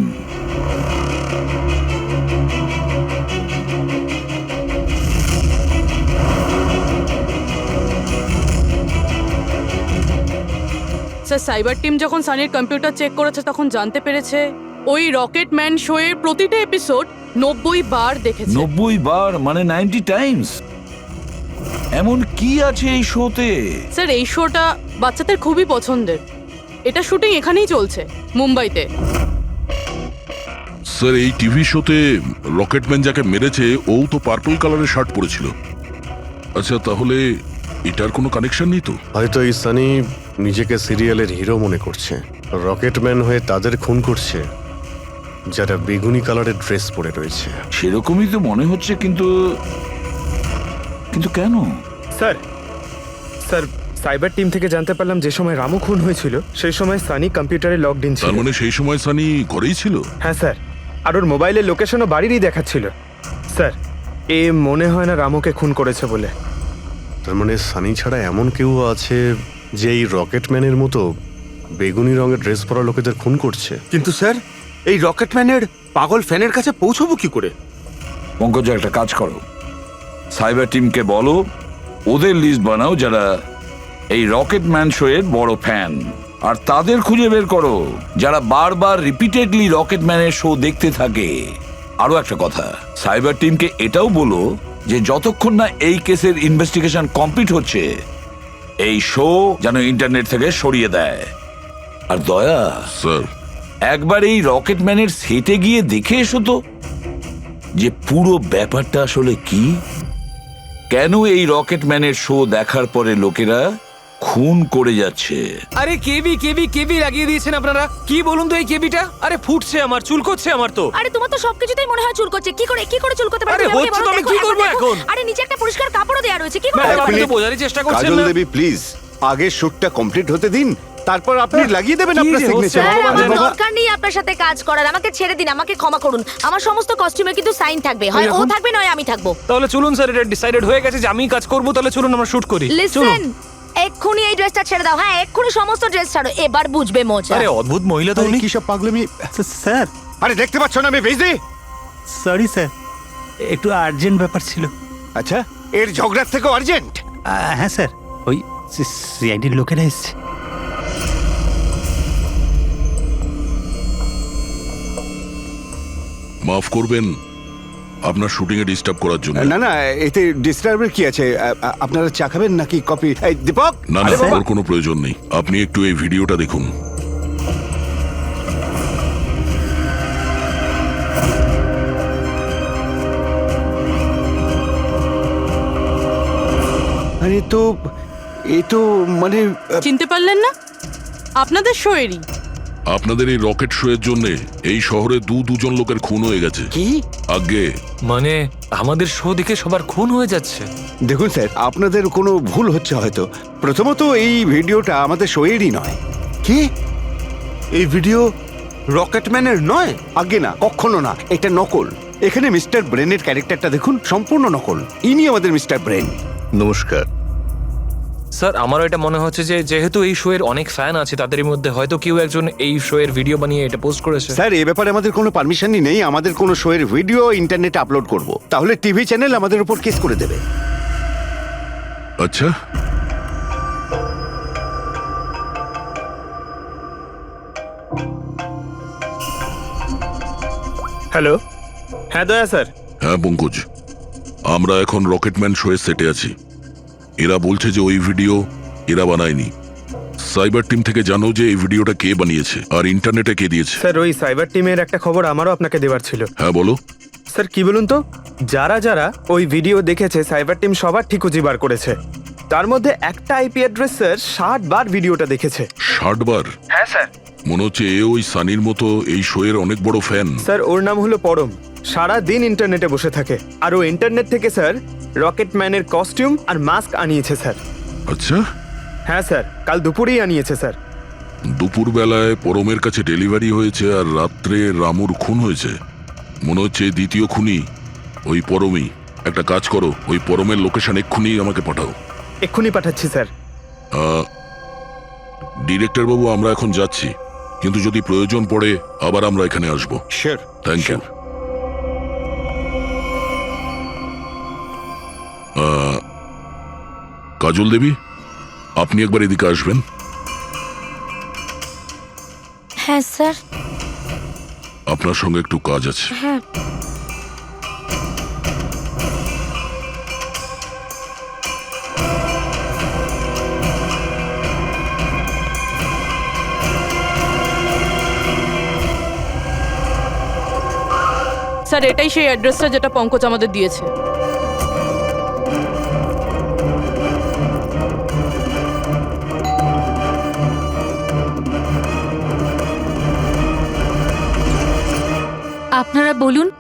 স্যার সাইবার টিম যখন সানির কম্পিউটার চেক করেছে তখন জানতে পেরেছে ওই রকেটম্যান শো এর প্রতিটা এপিসোড 90 বার দেখেছে। 90 বার মানে 90 টাইমস? এমন কি আছে এই শোতে? স্যার এই শোটা বাচ্চাদের খুবই পছন্দের। এটা শুটিং এখানেই চলছে, মুম্বাইতে। স্যার, এই টিভি শোতে রকেটম্যান যাকে মেরেছে ও তো পার্পল কালারের শার্ট পরেছিল। আচ্ছা, তাহলে এটার কোনো কানেকশন নেই তো? হয়তো এই সানি নিজেকে সিরিয়ালের হিরো মনে করছে, রকেটম্যান হয়ে তাদের খুন করছে যারা বেগুনি কালারের ড্রেস পরে রয়েছে। সেরকমই তো মনে হচ্ছে, কিন্তু কিন্তু কেন? স্যার স্যার সাইবার টিম থেকে জানতে পারলাম যে সময় রামু খুন হয়েছিল সেই সময় সানি কম্পিউটারে লগড ইন ছিল। তার মানে সেই সময় সানি ঘরেই ছিল? হ্যাঁ স্যার, আর ওর মোবাইলের লোকেশনও বাড়িরই দেখাচ্ছিল। স্যার এ মনে হয় না রামুকে খুন করেছে বলে। তার মানে সানি ছাড়া এমন কেউ আছে যে এই রকেটম্যানের মতো বেগুনি রঙের ড্রেস পরা লোকেদের খুন করছে? কিন্তু স্যার এই রকেটম্যানের পাগল ফ্যানের কাছে পৌঁছবো কি করে? পঙ্কজ, একটা কাজ করো, সাইবার টিমকে বলো ওদের লিস্ট বানাও যারা এই রকেটম্যান শো এর বড় ফ্যান, আর তাদের খুঁজে বের করো যারা বারবার রিপিটেডলি রকেটম্যানের শো দেখতে থাকে। আরো একটা কথা, সাইবার টিমকে এটাও বলো যে যতক্ষণ না এই কেসের ইনভেস্টিগেশন কমপ্লিট হচ্ছে এই শো যেন ইন্টারনেট থেকে সরিয়ে দেয়। আর দয়া স্যার, একবার এই রকেটম্যানের সেটে গিয়ে দেখে এসো তো যে পুরো ব্যাপারটা আসলে কি, কেন এই রকেটম্যানের শো দেখার পরে লোকেরা খুন করে যাচ্ছে। আরে কেবি কেবি কেবি লাগিয়ে দিয়েছেন আপনারা, কি বলুন তো এই কেবিটা? আরে ফুটছে আমার, চুল করছে আমার তো। আরে তোমার তো সবকিছুতেই মনে হয় চুল করছে। কি করে চুল করতে পারে? আরে হচ্ছে তো, আমি কি করবো এখন? আরে নিচে একটা পরিষ্কার কাপড়ও দেয়া রয়েছে, কি করে? ম্যাডাম, আপনি তো বোঝারই চেষ্টা করছেন কাজল না। দেবী প্লিজ আগে শুটটা কমপ্লিট হতে দিন, তারপর আপনি লাগিয়ে দেবেন আপনার সিগনেচার। স্যার, আমার দরকার নেই আপনার সাথে কাজ করার, আমাকে ছেড়ে দিন, আমাকে ক্ষমা করুন। আমার সমস্ত কস্টিউমে কিন্তু সাইন থাকবে, হয় ও থাকবে নয় আমি থাকবো। তাহলে চলুন স্যার, এটা ডিসাইডেড হয়ে গেছে যে আমি কাজ করবো, তাহলে চলুন আমরা শুট করি। লিসেন, এক্ষুনি এই ড্রেসটা ছেড়ে দাও। হ্যাঁ, এক্ষুনি সমস্ত ড্রেস ছাড়ো, এবার বুঝবে মজা। আরে অদ্ভুত মহিলা তো আরে উনি। কি সব পাগলামি! স্যার আরে দেখতে পাচ্ছ না আমি বিজি? সরি স্যার, একটু আর্জেন্ট ব্যাপার ছিল। আচ্ছা, এর ঝগড়ার থেকে আর্জেন্ট? হ্যাঁ স্যার, ওই সিআইডির লোকেরা এসছে। মাফ করবেন আপনার শুটিং এ ডিস্টার্ব করার জন্য। না না, এতে ডিস্টার্বের কি আছে? আপনারা চা খাবেন নাকি কফি? এই দীপক! না না, ওর কোনো প্রয়োজন নেই। আপনি একটু এই ভিডিওটা দেখুন। আরে তো এ তো মানে চিনতে পারলেন না? আপনাদের শোয়েরই। আপনাদের এই রকেট শো এর জন্য এই শহরে দুজন লোকের খুন হয়ে গেছে। কি? আগে মানে আমাদের শো দেখে সবার খুন হয়ে যাচ্ছে? দেখুন স্যার, আপনাদের কোনো ভুল হচ্ছে হয়তো। প্রথমত এই ভিডিওটা আমাদের শোয়েরই নয়। কি? এই ভিডিও রকেটম্যানের নয়? আগে না, কখনো না, এটা নকল। এখানে মিস্টার ব্রেনের ক্যারেক্টারটা দেখুন, সম্পূর্ণ নকল। ইনি আমাদের মিস্টার ব্রেন। নমস্কার স্যার, আমারও এটা মনে হচ্ছে যে যেহেতু এই শো এর অনেক ফ্যান আছে, তাদের মধ্যে হয়তো কেউ একজন এই শো এর ভিডিও বানিয়ে এটা পোস্ট করেছে। স্যার, এ ব্যাপারে আমাদের কোনো পারমিশনই নেই। আমাদের কোনো শোয়ের ভিডিও ইন্টারনেটে আপলোড করব, তাহলে টিভি চ্যানেল আমাদের উপর কেস করে দেবে। আচ্ছা, হ্যালো, হ্যাঁ দয়া স্যার। হ্যাঁ পঙ্কজ, আমরা এখন রকেটম্যান শো এর সেটে আছি। এরা বলছে যে ওই ভিডিও এরা বানায়নি। সাইবার টিম থেকে জানো যে এই ভিডিওটা কে বানিয়েছে আর ইন্টারনেটে কে দিয়েছে? স্যার ওই সাইবার টিমের একটা খবর আমারও আপনাকে দেওয়ার ছিল। হ্যাঁ বলো। স্যার কি বলুন তো, যারা যারা ওই ভিডিও দেখেছে সাইবার টিম সবার ঠিক খুঁজে বার করেছে। তার মধ্যে একটা আইপি অ্যাড্রেস স্যার 60 বার ভিডিওটা দেখেছে। 60 বার? হ্যাঁ স্যার। মনে হচ্ছে এ ওই সানির মতো এই শো এর অনেক বড় ফ্যান। স্যার ওর নাম হলো পরম, সারা দিন ইন্টারনেটে বসে থাকে। আর ও ইন্টারনেট থেকে স্যার রকেটম্যানের কস্টিউম আর মাস্ক আনিয়েছে স্যার। আচ্ছা, হ্যাঁ স্যার, কাল দুপুরেই আনিয়েছে স্যার। দুপুর বেলায় পরমের কাছে ডেলিভারি হয়েছে আর রাত্রে রামুর খুন হয়েছে। মনে হচ্ছে দ্বিতীয় খুনি ওই পরমই। একটা কাজ করো, ওই পরমের লোকেশন এক্ষুনি আমাকে পাঠাও। এক্ষুনি পাঠাচ্ছি স্যার। ডিরেক্টর বাবু, আমরা এখন যাচ্ছি, কিন্তু যদি প্রয়োজন পড়ে আবার আমরা এখানে আসবো। Sure. Thank you. Kajal Devi, আপনি একবার এদিকে আসবেন। হ্যাঁ স্যার। আপনার সঙ্গে একটু কাজ আছে। হ্যাঁ। স্যার, এটাই সেই অ্যাড্রেসটা যেটা পঙ্কজ আমাদের দিয়েছে।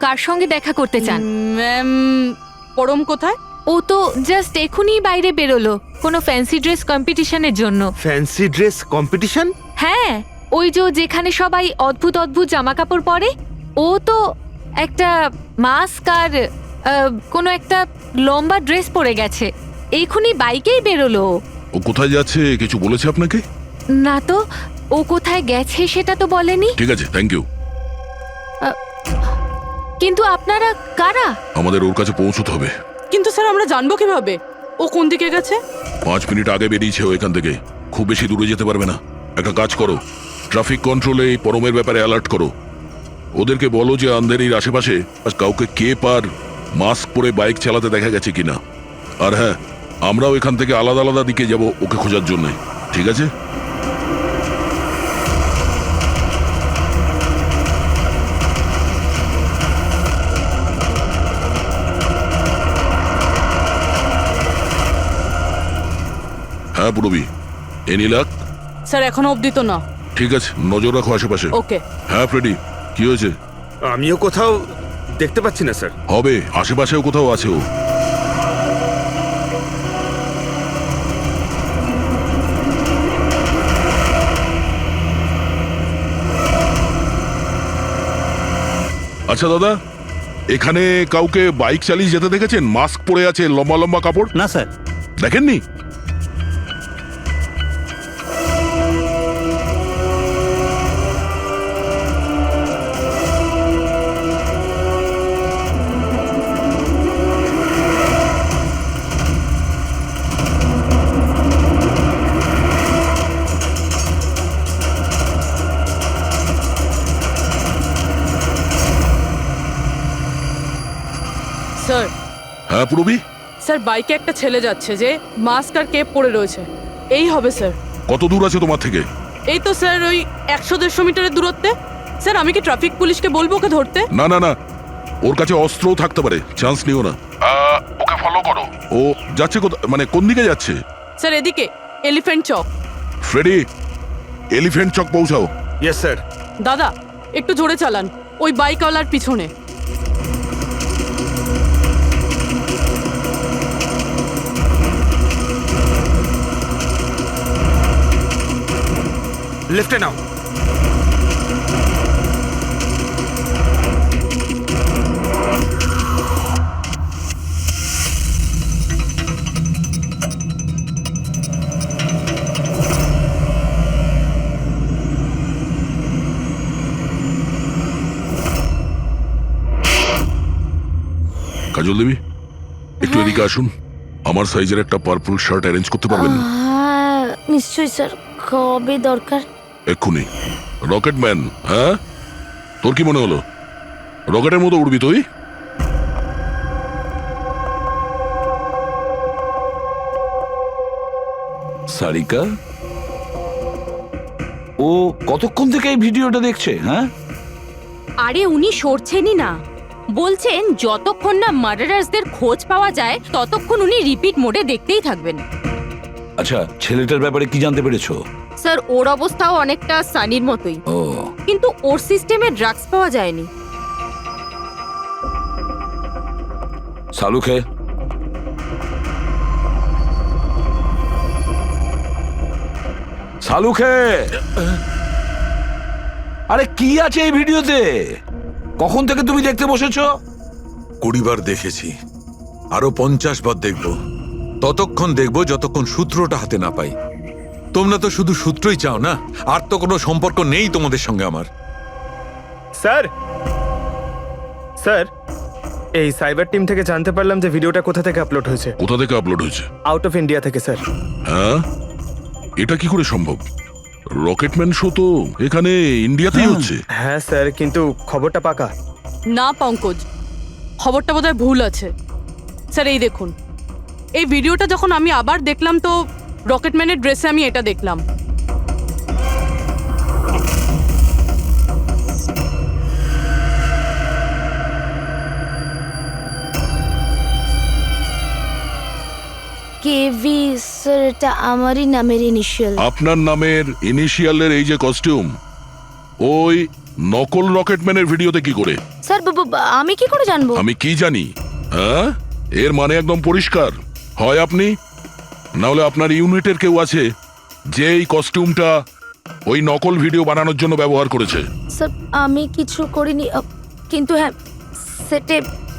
কার সঙ্গে দেখা করতে চান? ম্যাম, পরম কোথায়? ও তো জাস্ট এখনই বাইরে বেরোলো কোনো ফ্যান্সি ড্রেস কম্পিটিশনের জন্য। Fancy dress competition? হ্যাঁ, ওই যেখানে সবাই অদ্ভুত অদ্ভুত জামা কাপড় পরে, ও তো একটা মাস্ক আর কোনো একটা লম্বা ড্রেস পরে গেছে। এখনই বাইকেই বেরোলো। ও কোথায় যাচ্ছে কিছু বলেছে আপনাকে? না তো, ও কোথায় গেছে সেটা তো বলেনি। ঠিক আছে, থ্যাংক ইউ। কিন্তু আপনারা কারা? আমাদের ওর কাছে পৌঁছতে হবে। কিন্তু স্যার আমরা জানবো কিভাবে ও কোন দিকে গেছে? 5 মিনিট আগে বেরিয়েছে ও এখান থেকে, খুব বেশি দূরে যেতে পারবে না। একটা কাজ করো, ট্রাফিক কন্ট্রোলে এই পরমের ব্যাপারে অ্যালার্ট করো। ওদেরকে বলো যে আন্ধেরির আশেপাশে কাউকে কেপ আর মাস্ক পরে বাইক চালাতে দেখা গেছে কিনা। আর হ্যাঁ, আমরাও এখান থেকে আলাদা আলাদা দিকে যাব ওকে খোঁজার জন্য, ঠিক আছে? হ্যাঁ পুরবি, এনিলাক। স্যার এখনো অবধি তো না। ঠিক আছে, নজর রাখো আশেপাশে। ওকে। হ্যাঁ ফ্রেডি, কি হয়েছে? আমিও কোথাও দেখতে পাচ্ছি না স্যার। হবে, আশেপাশেও কোথাও আছে ও। আচ্ছা দাদা, এখানে কাউকে বাইক চালিয়ে যেতে দেখেছেন? মাস্ক পরে আছে, লম্বা লম্বা কাপড়? না স্যার। দেখেননি? স্যার। হ্যাঁ পুরবি। স্যার বাইকে একটা ছেলে যাচ্ছে যে মাস্ক আর কেপ পরে রয়েছে। এই হবে স্যার। কত দূর আছে তোমার থেকে? এই তো স্যার ওই 100-150 মিটারের দূরত্বে। স্যার আমি কি ট্রাফিক পুলিশকে বলবো ওকে ধরতে? না না না, ওর কাছে অস্ত্রও থাকতে পারে, চান্স নিও না। ওকে ফলো করো। ও যাচ্ছে মানে কোন দিকে যাচ্ছে? স্যার এদিকে, elephant chowk. Freddie, elephant chowk পৌঁছাও। Yes sir. দাদা একটু জোরে চালান, ওই বাইকওয়ালার পিছনে। লেফটে নাও। কাজল দেবী, একটু এদিকে আসুন। আমার সাইজের একটা পার্পল শার্ট অ্যারেঞ্জ করতে পারবেন? হ্যাঁ নিশ্চয়ই স্যার। কবে দরকার? এক্ষুনি। রকেটম্যান, হ্যাঁ? তোর কি মনে হলো রকেটের মতো উড়বি তুই? সারিকা, ও কতক্ষণ থেকে এই ভিডিওটা দেখছে? হ্যাঁ, আরে উনি সরছেনই না, বলছেন যতক্ষণ না মার্ডারার্সদের খোঁজ পাওয়া যায় ততক্ষণ উনি রিপিট মোডে দেখতেই থাকবেন। আচ্ছা, ছেলেটার ব্যাপারে কি জানতে পেরেছো? স্যার ওর অবস্থাও অনেকটা সানির মতোই, ও, কিন্তু ওর সিস্টেমে ড্রাগস পাওয়া যায়নি। সালুখে, সালুখে, আরে কি আছে এই ভিডিওতে? কখন থেকে তুমি দেখতে বসেছো? 20 বার দেখেছি, আরো 50 বার দেখব। ততক্ষণ দেখব যতক্ষণ সূত্রটা হাতে না পাই। তোমরা তো শুধু সূত্রই চাও না, আর তো কোনো সম্পর্ক নেই তোমাদের সঙ্গে আমার। স্যার, স্যার, এই সাইবার টিম থেকে জানতে পারলাম যে ভিডিওটা কোথা থেকে আপলোড হয়েছে। কোথা থেকে আপলোড হয়েছে? আউট অফ ইন্ডিয়া থেকে স্যার। হ্যাঁ, এটা কি করে সম্ভব? রকেটম্যান শো তো এখানে ইন্ডিয়াতেই হচ্ছে। হ্যাঁ স্যার, কিন্তু খবরটা পাকা না পঙ্কজ, খবরটা বোধহয় ভুল আছে। স্যার এই দেখুন, এই ভিডিওটা যখন আমি আবার দেখলাম তো রকেটম্যানের ড্রেসে আমি এটা দেখলাম। কেভি স্যার, এটা আমারই নামের ইনিশিয়াল। আপনার নামের ইনিশিয়ালের এই যে কস্টিউম, ওই নকল রকেটম্যানের ভিডিওতে কি করে? স্যার আমি কি করে জানবো? আমি কি জানি? হ্যাঁ, এর মানে একদম পরিষ্কার। হয় আপনি, না হলে আপনার ইউনিটের কেউ আছে যে এই কস্টিউমটা ওই নকল ভিডিও বানানোর জন্য ব্যবহার করেছে। স্যার আমি কিছু করিনি, কিন্তু হ্যাঁ সেটে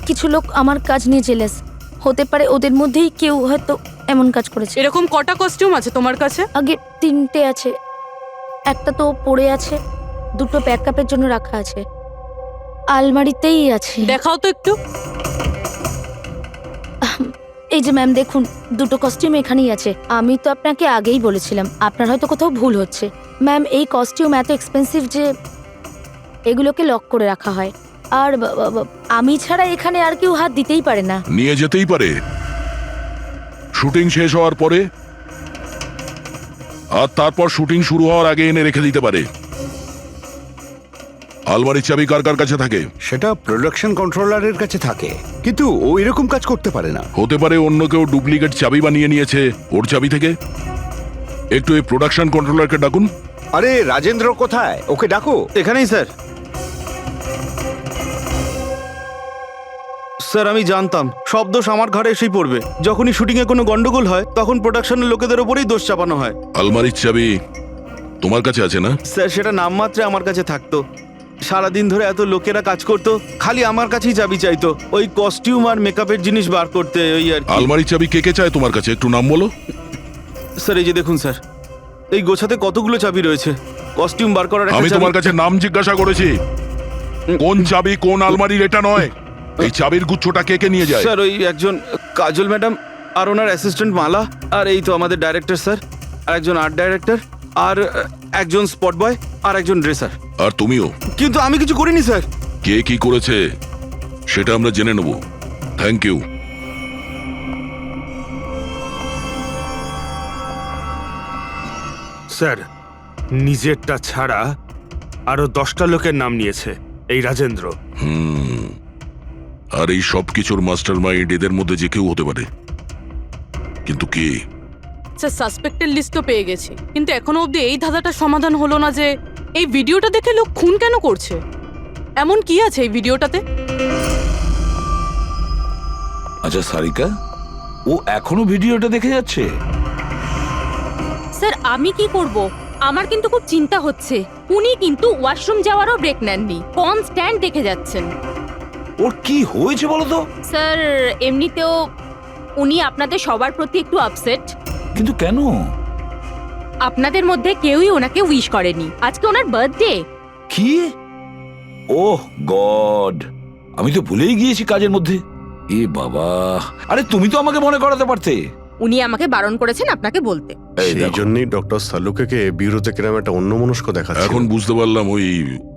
কিছু লোক আমার কাজ নিয়ে জেলেস। হতে পারে ওদের মধ্যেই কেউ হয়তো এমন কাজ করেছে। এরকম কটা কস্টিউম আছে তোমার কাছে? আগে 3টে আছে, একটা তো পড়ে আছে, 2টো ব্যাকআপের জন্য রাখা আছে, আলমারিতেই আছে। দেখাও তো একটু। এই যে ম্যাম দেখুন, 2টো কস্টিউম এখানেই আছে। আমি তো আপনাকে আগেই বলেছিলাম, আপনার হয়তো কোথাও ভুল হচ্ছে। ম্যাম এই কস্টিউম এত এক্সপেন্সিভ যে এগুলোকে লক করে রাখা হয়, আর আমি ছাড়া এখানে আর কেউ হাত দিতেই পারে না। নিয়ে যেতেই পারে শুটিং শেষ হওয়ার পরে, আর তারপর শুটিং শুরু হওয়ার আগে এনে রেখে দিতে পারে। আলমারির চাবি কার কার কাছে থাকে? সেটা প্রোডাকশন কন্ট্রোলারের কাছে থাকে, কিন্তু ও এরকম কাজ করতে পারে না। হতে পারে অন্য কেউ ডুপ্লিকেট চাবি বানিয়ে নিয়েছে ওর চাবি থেকে। একটু এই প্রোডাকশন কন্ট্রোলারকে ডাকুন। আরে রাজেন্দ্র কোথায়? ওকে ডাকো। এখানেই স্যার। স্যার আমি জানতাম সব দোষ আমার ঘরে এসেই পড়বে। যখনই শুটিংয়ে কোনো গন্ডগোল হয় তখন প্রোডাকশনের লোকেদের ওপরেই দোষ চাপানো হয়। আলমারির চাবি তোমার কাছে আছে না? স্যার সেটা নামমাত্রে আমার কাছে থাকতো। সারাদিন ধরে এত লোকেরা কাজ করতো, খালি আমার কাছেই চাবি চাইতো ওই কস্টিউম আর মেকআপের জিনিস বার করতে, ওই আর কি। আলমারির চাবি কে কে চায় তোমার কাছে? একটু নাম বলো। স্যার এই যে দেখুন স্যার, এই গোছাতে কতগুলো চাবি রয়েছে। কস্টিউম বার করার আমি একটা তোমার চাবি। কাছে নাম জিজ্ঞাসা করেছি, কোন চাবি কোন আলমারির এটা নয়। এই চাবির গুচ্ছটা কে কে নিয়ে যায়? স্যার ওই একজন কাজল ম্যাডাম আর ওনার অ্যাসিস্ট্যান্ট মালা, আর এই তো আমাদের ডাইরেক্টর স্যার, আর একজন আর্ট ডাইরেক্টর, আর একজন স্পট বয়, আর একজন ড্রেসার। আর তুমিও? কিন্তু আমি কিছু করিনি স্যার। কে কি করেছে সেটা আমরা জেনে নেব। Thank you. স্যার নিজেরটা ছাড়া আরো 10টা লোকের নাম নিয়েছে এই রাজেন্দ্র। আর এই সব কিছুর মাস্টার মাইন্ড এদের মধ্যে যে কেউ হতে পারে, কিন্তু কে? স্যার সাসপেক্টের লিস্ট তো পেয়ে গেছি, কিন্তু এখনো অবধি এই ধাঁধাটা সমাধান হলো না যে এই ভিডিওটা দেখে লোক খুন কেন করছে। এমন কি আছে এই ভিডিওটাতে? আচ্ছা সারিকা, ও এখনো ভিডিওটা দেখে যাচ্ছে? স্যার আমি কি করব? আমার কিন্তু খুব চিন্তা হচ্ছে। উনি কিন্তু ওয়াশরুম যাওয়ারও ব্রেক নেননি, কনস্ট্যান্ট দেখে যাচ্ছেন। ওর কি হয়েছে বলো তো? স্যার এমনিতেও উনি আপনাদের সবার প্রতি একটু আপসেট। কিন্তু কেন? আপনাদের মধ্যে কেউই ওনাকে উইশ করেনি। আজকে ওনার বার্থডে। কি? ওহ গড, আমি তো ভুলেই গিয়েছি কাজের মধ্যে। এ বাবা, আরে তুমি তো আমাকে মনে করাতে পারতে। উনি আমাকে বারণ করেছেন আপনাকে বলতে। সেই জন্যই ডক্টর সালুকে বিউরোতে কিরম একটা অন্যমনস্ক দেখাচ্ছে। এখন বুঝতে পারলাম ওই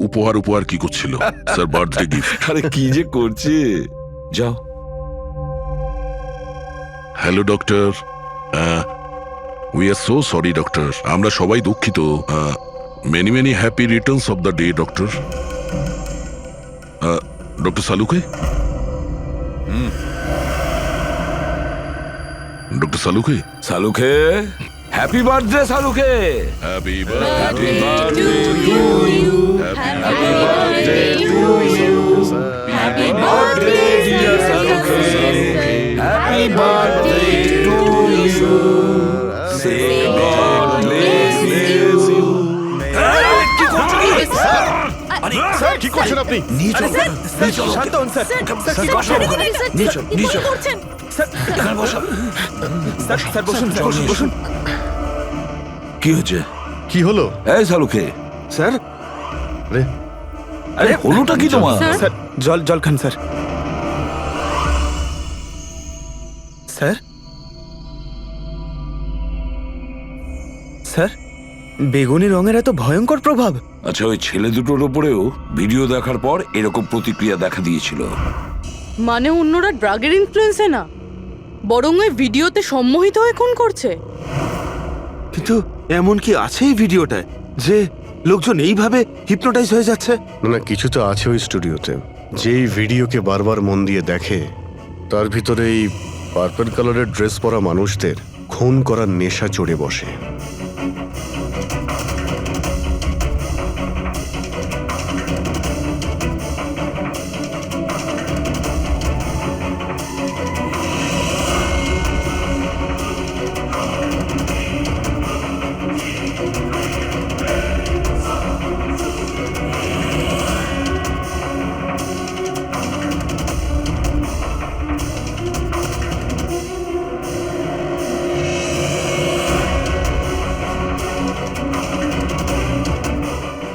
উপহার কি করছিল। Sir birthday gift. আরে কি যে করছে। যাও। Hello doctor. We are so sorry doctor, আমরা সবাই দুঃখিত। Many many happy returns of the day doctor. Doctor Saluke, doctor Saluke, Saluke happy birthday. Saluke happy happy birthday to you, happy birthday to you, happy birthday dear Saluke, happy birthday to you, say God bless you. কি করছো? Sir কি করছেন আপনি? নিয়ে চলো, নিয়ে চলো। শান্ত হন স্যার। স্যার কি বসো, নিয়ে চলো, নিয়ে চলো। এখানে বসো। স্যার বসুন, স্যার বসুন। কি হচ্ছে? কি হলো? এই সালুকে। স্যার আরে আরে হলোটা কি তোমার? স্যার জল খান স্যার। স্যার স্যার বেগুনি রঙের এত ভয়ঙ্কর প্রভাব। আচ্ছা, ওই ছেলে দুটোর উপরেও ভিডিও দেখার পর এরকম প্রতিক্রিয়া দেখা দিয়েছিল। মানে অন্যরা ড্রাগের ইনফ্লুয়েন্সে না, বরং ওই ভিডিওতে সম্মোহিত হয়ে খুন করছে। কিন্তু এমন কি আছে এই ভিডিওটায় যে লোকজন এইভাবে হিপনোটাইজ হয়ে যাচ্ছে? না কিছু তো আছে ওই স্টুডিওতে। যেই ভিডিওকে বারবার মন দিয়ে দেখে তার ভিতরে এই পার্পল কালারের ড্রেস পরা মানুষদের খুন করার নেশা চড়ে বসে।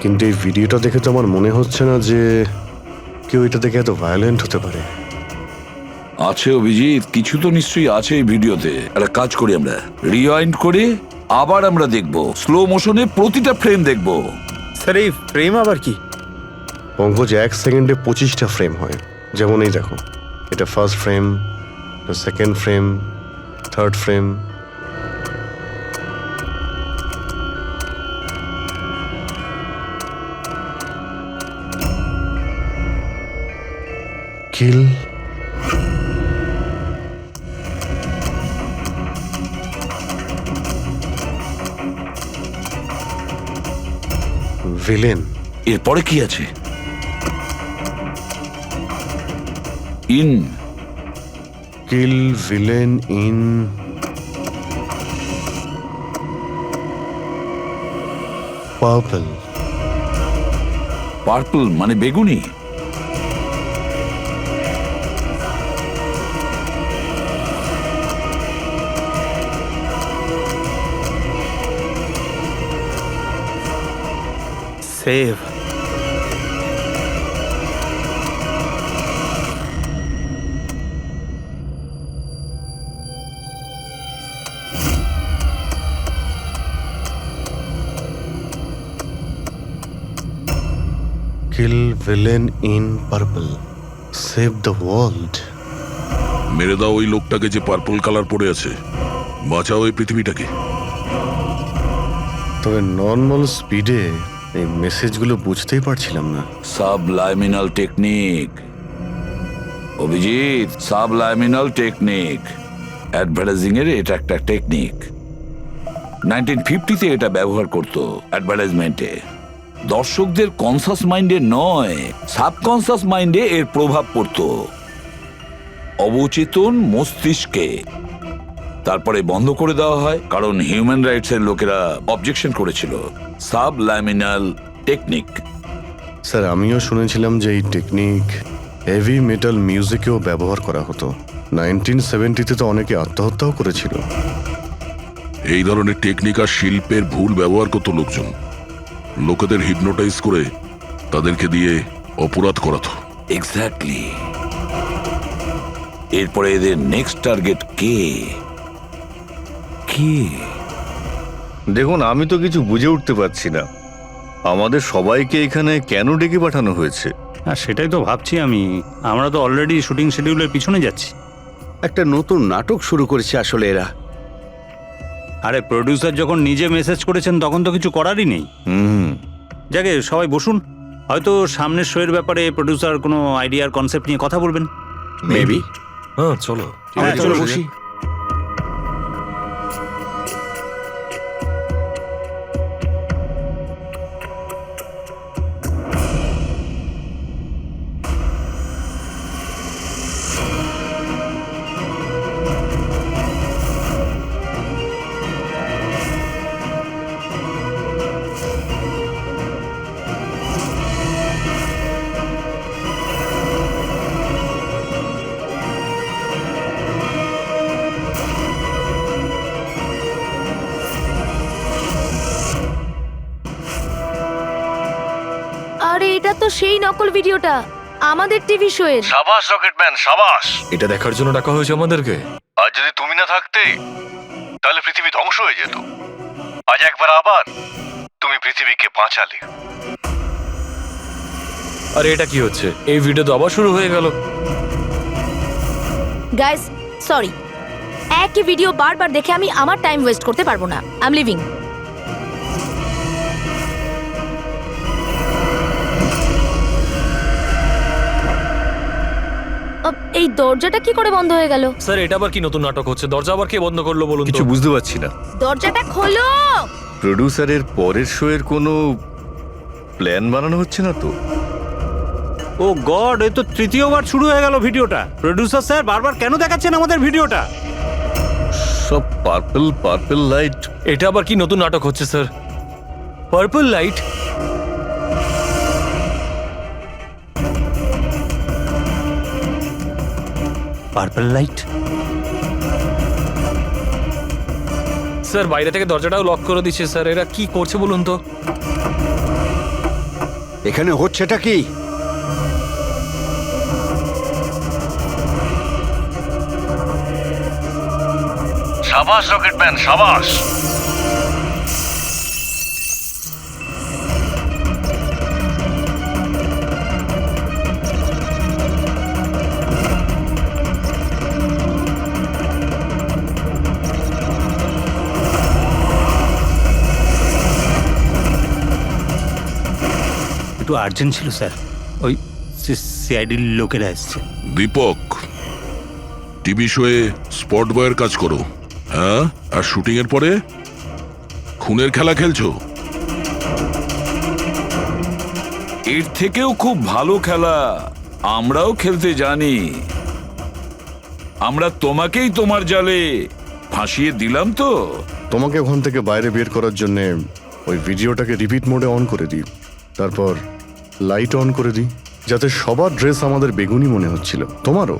কিন্তু এই ভিডিওটা দেখে তো আমার মনে হচ্ছে না যে কেউ এটা দেখে এত ভায়োলেন্ট হতে পারে। আছে অভিজিৎ, কিছু তো নিশ্চয়ই আছে এই ভিডিওতে। একটা কাজ করি, আমরা রিওয়াইন্ড করে আবার আমরা দেখব, স্লো মোশনে প্রতিটা ফ্রেম দেখব। স্যার এই ফ্রেম আবার কি? পঙ্কজ, 1 সেকেন্ডে 25টা ফ্রেম হয়। যেমন এই দেখো, এটা first frame, second frame, third frame. Kill, villain. এরপরে কি আছে? In, kill villain in purple. Purple মানে বেগুনি? Save. Kill villain in purple, save the world. মেরে দাও ওই লোকটাকে যে পার্পল কালার পরে আছে, বাঁচাও এই পৃথিবীটাকে। তবে নর্মাল স্পিডে এই মেসেজগুলো বুঝতেই পারছিলাম না। সাবলাইমিনাল টেকনিক অভিজিৎ, সাবলাইমিনাল টেকনিক। অ্যাডভার্টাইজিং এর এটা একটা টেকনিক। 1950-তে এটা ব্যবহার করতো অ্যাডভার্টাইজমেন্টে। দর্শকদের কনসাস মাইন্ডে নয়, সাবকনসাস মাইন্ডে এর প্রভাব পড়তো, অবচেতন মস্তিষ্কে। তারপরে বন্ধ করে দেওয়া হয় কারণ হিউম্যান রাইটস এর লোকেরা অবজেকশন করেছিল। সাবলাইমিনাল টেকনিক। স্যার, আমিও শুনেছিলাম যে এই টেকনিক হেভি মেটাল মিউজিকেও ব্যবহার করা হতো। 1970-তে তো অনেকে আত্মহত্যাও করেছিল। এই ধরনের টেকনিক আর শিল্পের ভুল ব্যবহার করতো লোকজন। লোকেদের হিপনোটাইজ করে তাদেরকে দিয়ে অপরাধ করাতো। এক্স্যাক্টলি। এরপরে এদের নেক্সট টার্গেট কে? দেখুন, আমি তো কিছু বুঝে উঠতে পারছি না আমাদের সবাইকে এখানে কেন ডেকে পাঠানো হয়েছে। হ্যাঁ, সেটাই তো ভাবছি আমি। আমরা তো অলরেডি শুটিং শিডিউলের পিছনে যাচ্ছি। একটা নতুন নাটক শুরু করেছে আসলে এরা। আরে প্রডিউসার যখন নিজে মেসেজ করেছেন তখন তো কিছু করারই নেই। যাকে সবাই বসুন, হয়তো সামনের শোয়ের ব্যাপারে প্রডিউসার কোনো আইডিয়ার কনসেপ্ট নিয়ে কথা বলবেন। মেবি। হ্যাঁ চলো, চলো বসি। আরে এটা তো সেই নকল ভিডিওটা আমাদের টিভি শোয়ের। সাবাস রকেটম্যান, সাবাস। এটা দেখার জন্য ডাকা হয়েছে আমাদেরকে। আর যদি তুমি না থাকতে তাহলে পৃথিবী ধ্বংস হয়ে যেত। আজ একবার আবার তুমি পৃথিবীকে বাঁচালে। আরে এটা কি হচ্ছে? এই ভিডিও তো আবার শুরু হয়ে গেল। গাইস সরি, একই ভিডিও বারবার দেখে আমি আমার টাইম ওয়েস্ট করতে পারবো না। I am living. এই দরজাটা কি করে বন্ধ হয়ে গেল? স্যার, এটা আবার কি নতুন নাটক হচ্ছে? দরজা আবার কে বন্ধ করলো বলুন তো? কিছু বুঝতে পারছি না। দরজাটা খোলো। প্রডিউসারের পরের শো এর কোনো প্ল্যান বানানো হচ্ছে না তো? ও গড, এ তো তৃতীয়বার শুরু হয়ে গেল ভিডিওটা। প্রডিউসার স্যার বারবার কেন দেখাচ্ছেন আমাদের ভিডিওটা? সব পার্পল পার্পল লাইট। এটা আবার কি নতুন নাটক হচ্ছে sir? Purple light? Purple light? Sir, বাইরে থেকে দরজাটাও লক করে দিচ্ছে স্যার। এরা কি করছে বলুন তো? এখানে হচ্ছেটা কি? সাবাস রকেটম্যান, সাবাস। একটু আর্জেন্ট ছিল স্যার, ওই সিআইডির লোকেরা এসছে। দীপক, টিভি শোয়ে স্পট বয়ের কাজ করো, হ্যাঁ? আর শুটিং এর পরে খুনের খেলা খেলছো? এর থেকেও খুব ভালো খেলা আমরাও খেলতে জানি। আমরা তোমাকেই তোমার জালে ফাঁসিয়ে দিলাম তো। তোমাকে ওখান থেকে বাইরে বের করার জন্যে ওই ভিডিওটাকে রিপিট মোডে অন করে দিই, তারপর লাইট অন করে দিই, যাতে সবার ড্রেস আমাদের বেগুনি মনে হচ্ছিল, তোমারও।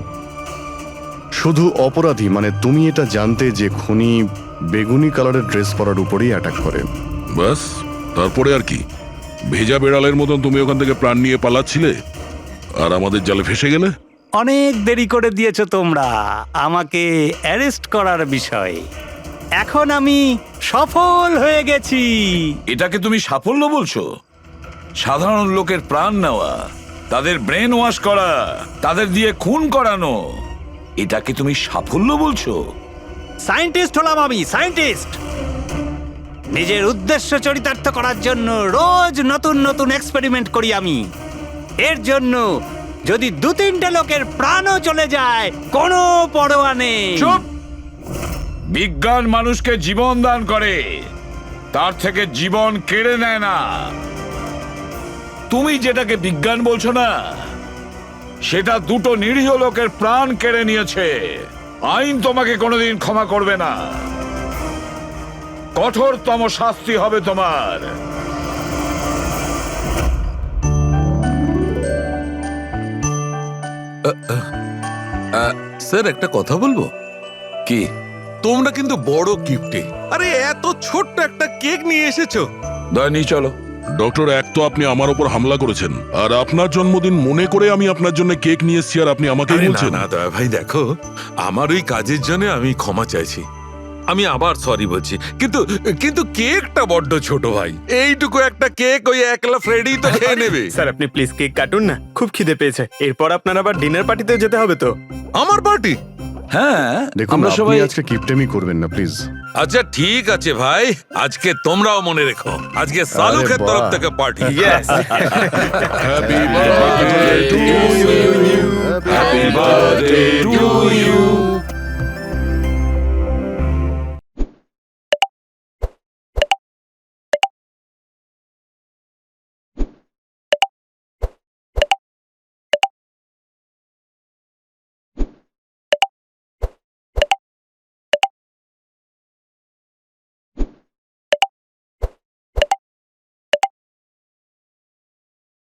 শুধু অপরাধী মানে তুমি এটা জানতে যে খুনি বেগুনি কালারের ড্রেস পরার উপরেই অ্যাটাক করে। ব্যাস, তারপরে আর কি? ভেজা বেড়ালের মতন তুমি ওখান থেকে প্রাণ নিয়ে পালাচ্ছিলে আর আমাদের জালে ফেসে গেলে। অনেক দেরি করে দিয়েছো তোমরা আমাকে অ্যারেস্ট করার বিষয়ে। এখন আমি সফল হয়ে গেছি। এটাকে তুমি সাফল্য বলছো? সাধারণ লোকের প্রাণ নেওয়া, তাদের ব্রেন ওয়াশ করা, তাদের দিয়ে খুন করানো, এটাকে তুমি সাফল্য বলছো? সায়েন্টিস্ট হলাম আমি, সায়েন্টিস্ট। নিজের উদ্দেশ্য চরিতার্থ করার জন্য রোজ নতুন নতুন এক্সপেরিমেন্ট করি আমি। এর জন্য যদি 2-3টে লোকের প্রাণও চলে যায় কোনো পরোয়া নেই। চুপ! বিজ্ঞান মানুষকে জীবন দান করে, তার থেকে জীবন কেড়ে নেয় না। তুমি যেটাকে বিজ্ঞান বলছো না, সেটা 2টো নিরীহ লোকের প্রাণ কেড়ে নিয়েছে। আইন তোমাকে কোনোদিন ক্ষমা করবে না। কঠোরতম শাস্তি হবে তোমার। স্যার, একটা কথা বলবো কি? তোমরা কিন্তু বড় গিফটে, আরে এত ছোট্ট একটা কেক নিয়ে এসেছো। দয়া নিয়ে চলো। ডক্টর, এক তো আপনি আমার উপর হামলা করেছেন, আর আপনার জন্মদিন মনে করে আমি আপনার জন্য কেক নিয়ে এসেছি, আর আপনি আমাকে আরে না বলছেন। না দয়া ভাই, দেখো, আমার ওই কাজের জন্য আমি ক্ষমা চাইছি। আমি আবার সরি বলছি, কিন্তু কিন্তু কেকটা বড্ড ছোট ভাই। এইটুকু একটা কেক ওই একলা ফ্রেডি তো খেয়ে নেবে। স্যার আপনি প্লিজ কেক কাটুন না, খুব খিদে পেয়েছে। এরপর আপনার আবার ডিনার পার্টিতে যেতে হবে তো। আমার পার্টি? হ্যাঁ, দেখুন, আমরা আপনি সবাই আজকে কিপটেমি করবেন না প্লিজ। আচ্ছা ঠিক আছে ভাই, আজকে তোমরাও মনে রেখো, আজকে সালুকের তরফ থেকে party. Happy birthday to you, happy birthday to you,